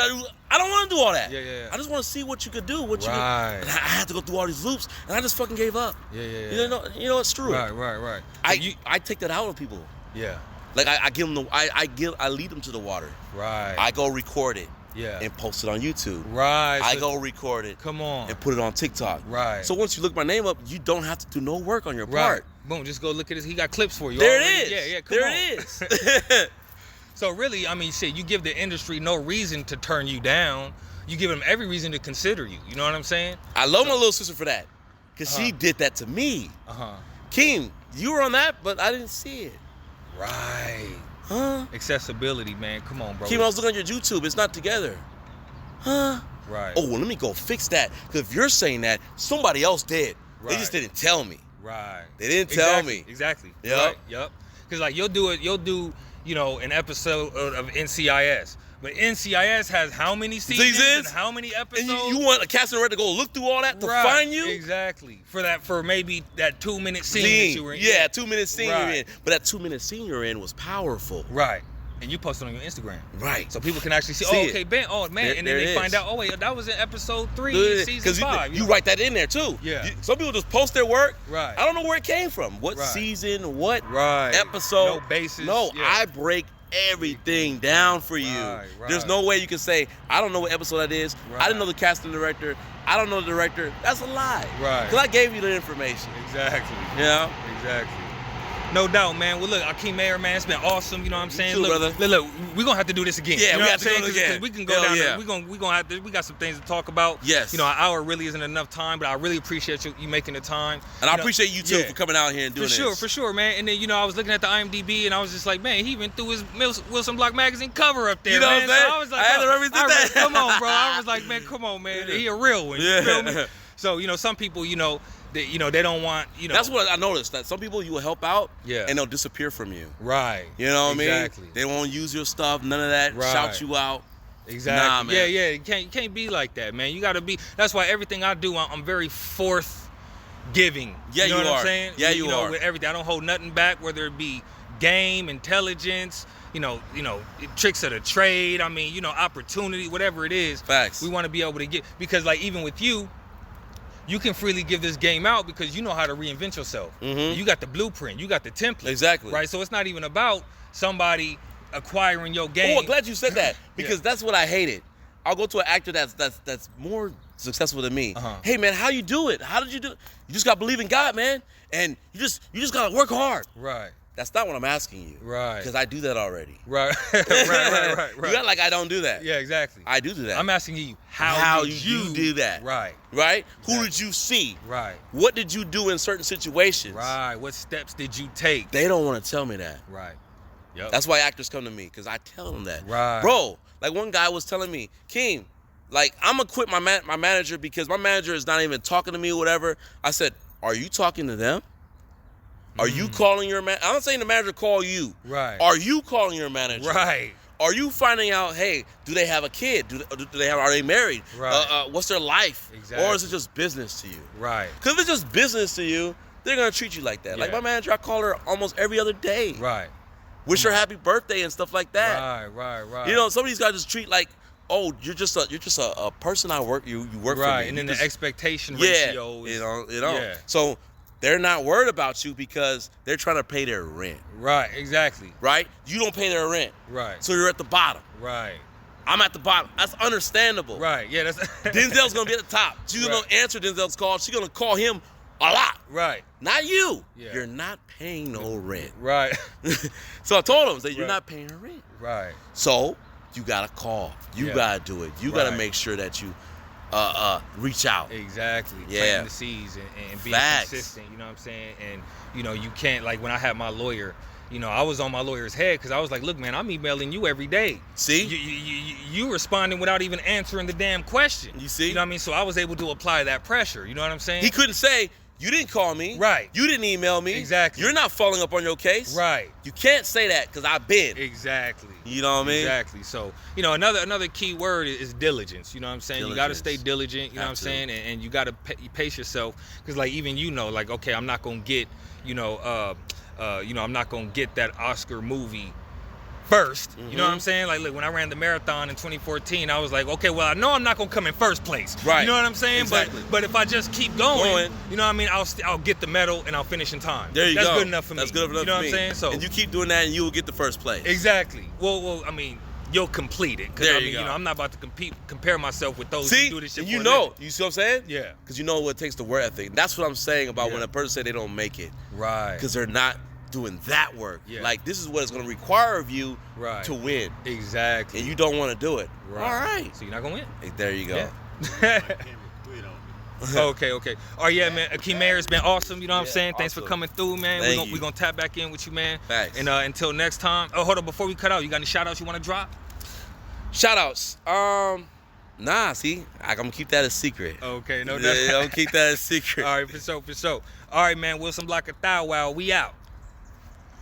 [SPEAKER 2] I don't want to do all that.
[SPEAKER 3] Yeah.
[SPEAKER 2] I just want to see what you could do. And
[SPEAKER 3] Right.
[SPEAKER 2] I had to go through all these loops, and I just fucking gave up.
[SPEAKER 3] Yeah.
[SPEAKER 2] You know, it's true.
[SPEAKER 3] Right.
[SPEAKER 2] I take that out on people.
[SPEAKER 3] Yeah.
[SPEAKER 2] Like I give them I lead them to the water.
[SPEAKER 3] Right.
[SPEAKER 2] I go record it.
[SPEAKER 3] Yeah.
[SPEAKER 2] And post it on YouTube.
[SPEAKER 3] Right.
[SPEAKER 2] I go record it.
[SPEAKER 3] Come on.
[SPEAKER 2] And put it on TikTok.
[SPEAKER 3] Right.
[SPEAKER 2] So once you look my name up, you don't have to do no work on your part.
[SPEAKER 3] Boom. Just go look at this. He got clips for you.
[SPEAKER 2] There
[SPEAKER 3] already.
[SPEAKER 2] it is.
[SPEAKER 3] Yeah. Come
[SPEAKER 2] there
[SPEAKER 3] on.
[SPEAKER 2] it is.
[SPEAKER 3] So really, I mean, shit, you give the industry no reason to turn you down. You give them every reason to consider you. You know what I'm saying?
[SPEAKER 2] I love my little sister for that. Because she did that to me. Keem, you were on that, but I didn't see it.
[SPEAKER 3] Right.
[SPEAKER 2] Huh?
[SPEAKER 3] Accessibility, man. Come on, bro.
[SPEAKER 2] Keem, I was looking at your YouTube. It's not together. Huh?
[SPEAKER 3] Right.
[SPEAKER 2] Oh, well, let me go fix that. Because if you're saying that, somebody else did.
[SPEAKER 3] Right.
[SPEAKER 2] They just didn't tell me.
[SPEAKER 3] Right.
[SPEAKER 2] They didn't tell me.
[SPEAKER 3] Exactly.
[SPEAKER 2] Yep.
[SPEAKER 3] Right. Yep. Because like you'll do an episode of NCIS. But NCIS has how many seasons and how many episodes?
[SPEAKER 2] And you want a casting director to go look through all that to find you?
[SPEAKER 3] Exactly. For maybe that 2-minute scene that you were in.
[SPEAKER 2] Yeah, 2-minute scene you're in.
[SPEAKER 3] Right.
[SPEAKER 2] But that 2-minute scene you're in was powerful.
[SPEAKER 3] Right. And you post it on your Instagram.
[SPEAKER 2] Right.
[SPEAKER 3] So people can actually see, okay, Ben, and then they find out, wait, that was in episode 3, season 5.
[SPEAKER 2] You write that in there too.
[SPEAKER 3] Yeah.
[SPEAKER 2] Some people just post their work.
[SPEAKER 3] Right.
[SPEAKER 2] I don't know where it came from. What season, what episode.
[SPEAKER 3] No basis.
[SPEAKER 2] No, I break everything down for you.
[SPEAKER 3] Right.
[SPEAKER 2] There's no way you can say, I don't know what episode that is.
[SPEAKER 3] Right.
[SPEAKER 2] I didn't know the casting director. I don't know the director. That's a lie.
[SPEAKER 3] Right.
[SPEAKER 2] Because I gave you the information.
[SPEAKER 3] Exactly.
[SPEAKER 2] Yeah.
[SPEAKER 3] Exactly. No doubt, man. Well, look, Akeem Mair, man, it's been awesome. You know what I'm saying?
[SPEAKER 2] You too, brother.
[SPEAKER 3] Look, we're gonna have to do this again.
[SPEAKER 2] Yeah,
[SPEAKER 3] you know
[SPEAKER 2] we
[SPEAKER 3] what
[SPEAKER 2] have
[SPEAKER 3] I'm
[SPEAKER 2] to do
[SPEAKER 3] saying?
[SPEAKER 2] it again.
[SPEAKER 3] We can go
[SPEAKER 2] Hell
[SPEAKER 3] down
[SPEAKER 2] yeah.
[SPEAKER 3] there. We gonna have to. We got some things to talk about.
[SPEAKER 2] Yes.
[SPEAKER 3] You know, an hour really isn't enough time, but I really appreciate you making the time.
[SPEAKER 2] And I appreciate you too for coming out here and doing this.
[SPEAKER 3] For sure, man. And then I was looking at the IMDb and I was just like, man, he even threw his Wilson Block magazine cover up there.
[SPEAKER 2] You know
[SPEAKER 3] man.
[SPEAKER 2] what I'm saying?
[SPEAKER 3] So I was like,
[SPEAKER 2] I had to represent that.
[SPEAKER 3] Come on, bro. I was like, man, come on, man. He a real one. You feel me? So some people, they don't want,
[SPEAKER 2] That's what I noticed, that some people you will help out and they'll disappear from you.
[SPEAKER 3] Right.
[SPEAKER 2] You know what I mean?
[SPEAKER 3] Exactly.
[SPEAKER 2] They won't use your stuff, none of that, shout you out.
[SPEAKER 3] Exactly.
[SPEAKER 2] Nah, man.
[SPEAKER 3] Yeah. You can't be like that, man. You gotta be. That's why everything I do, I'm very giving.
[SPEAKER 2] Yeah,
[SPEAKER 3] you know what
[SPEAKER 2] are.
[SPEAKER 3] I'm saying?
[SPEAKER 2] Yeah, you are.
[SPEAKER 3] With everything, I don't hold nothing back, whether it be game, intelligence, tricks of the trade. I mean, opportunity, whatever it is.
[SPEAKER 2] Facts.
[SPEAKER 3] We want to be able to get, because like even with you can freely give this game out because you know how to reinvent yourself. You got the blueprint, you got the template.
[SPEAKER 2] Exactly.
[SPEAKER 3] Right. So it's not even about somebody acquiring your game.
[SPEAKER 2] Oh, I'm glad you said that because that's what I hated. I'll go to an actor that's more successful than me. Hey man, how you do it? How did you do it? You just gotta believe in God, man, and you just gotta work hard.
[SPEAKER 3] Right.
[SPEAKER 2] That's not what I'm asking you.
[SPEAKER 3] Right.
[SPEAKER 2] Because I do that already.
[SPEAKER 3] Right. right.
[SPEAKER 2] You got like I don't do that.
[SPEAKER 3] Yeah, exactly.
[SPEAKER 2] I do that.
[SPEAKER 3] I'm asking you
[SPEAKER 2] how
[SPEAKER 3] did
[SPEAKER 2] you do that.
[SPEAKER 3] Right.
[SPEAKER 2] Right?
[SPEAKER 3] Exactly.
[SPEAKER 2] Who did you see?
[SPEAKER 3] Right.
[SPEAKER 2] What did you do in certain situations?
[SPEAKER 3] Right. What steps did you take?
[SPEAKER 2] They don't want to tell me that.
[SPEAKER 3] Right. Yep.
[SPEAKER 2] That's why actors come to me, because I tell them that.
[SPEAKER 3] Right.
[SPEAKER 2] Bro, like one guy was telling me, Keem, like I'm going to quit my manager because my manager is not even talking to me or whatever. I said, are you talking to them? Are you calling your manager? I'm not saying the manager call you.
[SPEAKER 3] Right.
[SPEAKER 2] Are you calling your manager?
[SPEAKER 3] Right.
[SPEAKER 2] Are you finding out, hey, do they have a kid? Are they married?
[SPEAKER 3] Right.
[SPEAKER 2] What's their life?
[SPEAKER 3] Exactly.
[SPEAKER 2] Or is it just business to you?
[SPEAKER 3] Right.
[SPEAKER 2] Because if it's just business to you, they're going to treat you like that.
[SPEAKER 3] Yeah.
[SPEAKER 2] Like my manager, I call her almost every other day.
[SPEAKER 3] Right.
[SPEAKER 2] Wish her happy birthday and stuff like that.
[SPEAKER 3] Right.
[SPEAKER 2] You know, some of these guys just treat like, oh, you're just a person I work, you work for me.
[SPEAKER 3] Right, and then the expectation ratio is...
[SPEAKER 2] you know.
[SPEAKER 3] Yeah.
[SPEAKER 2] So they're not worried about you because they're trying to pay their rent.
[SPEAKER 3] Right, exactly.
[SPEAKER 2] Right? You don't pay their rent.
[SPEAKER 3] Right.
[SPEAKER 2] So you're at the bottom.
[SPEAKER 3] Right.
[SPEAKER 2] I'm at the bottom. That's understandable.
[SPEAKER 3] Right, yeah, that's...
[SPEAKER 2] Denzel's going to be at the top. She's going to answer Denzel's call. She's going to call him a lot.
[SPEAKER 3] Right.
[SPEAKER 2] Not you.
[SPEAKER 3] Yeah.
[SPEAKER 2] You're not paying no rent.
[SPEAKER 3] Right.
[SPEAKER 2] So I told him, you're not paying rent.
[SPEAKER 3] Right.
[SPEAKER 2] So you got to call. You got to do it. You got to make sure that you reach out.
[SPEAKER 3] Exactly.
[SPEAKER 2] Yeah.
[SPEAKER 3] Planting the seeds and being consistent, you know what I'm saying? And, you can't, like when I had my lawyer, I was on my lawyer's head because I was like, look, man, I'm emailing you every day.
[SPEAKER 2] See?
[SPEAKER 3] You responding without even answering the damn question.
[SPEAKER 2] You see?
[SPEAKER 3] You know what I mean? So I was able to apply that pressure. You know what I'm saying?
[SPEAKER 2] He couldn't say, you didn't call me.
[SPEAKER 3] Right.
[SPEAKER 2] You didn't email me.
[SPEAKER 3] Exactly.
[SPEAKER 2] You're not following up on your case.
[SPEAKER 3] Right.
[SPEAKER 2] You can't say that because I've been.
[SPEAKER 3] Exactly.
[SPEAKER 2] You know what I mean?
[SPEAKER 3] Exactly. So, another key word is diligence. You know what I'm saying?
[SPEAKER 2] Diligence.
[SPEAKER 3] You got to stay diligent. You know what I'm saying? And you got to pace yourself because, like, even like, okay, I'm not gonna get, I'm not gonna get that Oscar movie first. You know what I'm saying? Like, look, when I ran the marathon in 2014, I was like, okay, well, I know I'm not gonna come in first place.
[SPEAKER 2] Right.
[SPEAKER 3] You know what I'm saying?
[SPEAKER 2] Exactly.
[SPEAKER 3] But if I just keep going, you know what I mean? I'll get the medal and I'll finish in time.
[SPEAKER 2] There you go.
[SPEAKER 3] That's good enough for me.
[SPEAKER 2] That's good enough
[SPEAKER 3] You know
[SPEAKER 2] for
[SPEAKER 3] what
[SPEAKER 2] me.
[SPEAKER 3] I'm saying? So,
[SPEAKER 2] and you keep doing that, and you will get the first place.
[SPEAKER 3] Exactly. Well, I mean, you'll complete it.
[SPEAKER 2] There
[SPEAKER 3] I
[SPEAKER 2] you
[SPEAKER 3] mean,
[SPEAKER 2] go.
[SPEAKER 3] I'm not about to compare myself with those
[SPEAKER 2] See,
[SPEAKER 3] who do this shit.
[SPEAKER 2] and
[SPEAKER 3] for
[SPEAKER 2] you
[SPEAKER 3] a
[SPEAKER 2] know,
[SPEAKER 3] living.
[SPEAKER 2] you see what I'm saying?
[SPEAKER 3] Yeah.
[SPEAKER 2] Because you know what it takes to work ethic. That's what I'm saying about
[SPEAKER 3] Yeah.
[SPEAKER 2] when a person say they don't make it.
[SPEAKER 3] Right.
[SPEAKER 2] Because they're not doing that work.
[SPEAKER 3] Yeah.
[SPEAKER 2] Like, this is what it's going to require of you to win.
[SPEAKER 3] Exactly.
[SPEAKER 2] And you don't want to do it.
[SPEAKER 3] Right.
[SPEAKER 2] All right.
[SPEAKER 3] So you're not gonna win.
[SPEAKER 2] Hey, there you go.
[SPEAKER 3] Yeah. Okay. Oh yeah, man. Akeem Mair, has been awesome. You know what I'm saying? Thanks for
[SPEAKER 2] awesome.
[SPEAKER 3] coming through, man.
[SPEAKER 2] Thank you.
[SPEAKER 3] We're gonna tap back in with you, man.
[SPEAKER 2] Thanks.
[SPEAKER 3] And until next time. Oh, hold on. Before we cut out, you got any shout outs you want to drop?
[SPEAKER 2] Shout outs. Nah, see, I'm going to keep that a secret.
[SPEAKER 3] Okay, no
[SPEAKER 2] Yeah,
[SPEAKER 3] doubt.
[SPEAKER 2] I'm keep that a secret.
[SPEAKER 3] All right, for sure. All right, man. Wilson Block of Thou Wow. We out.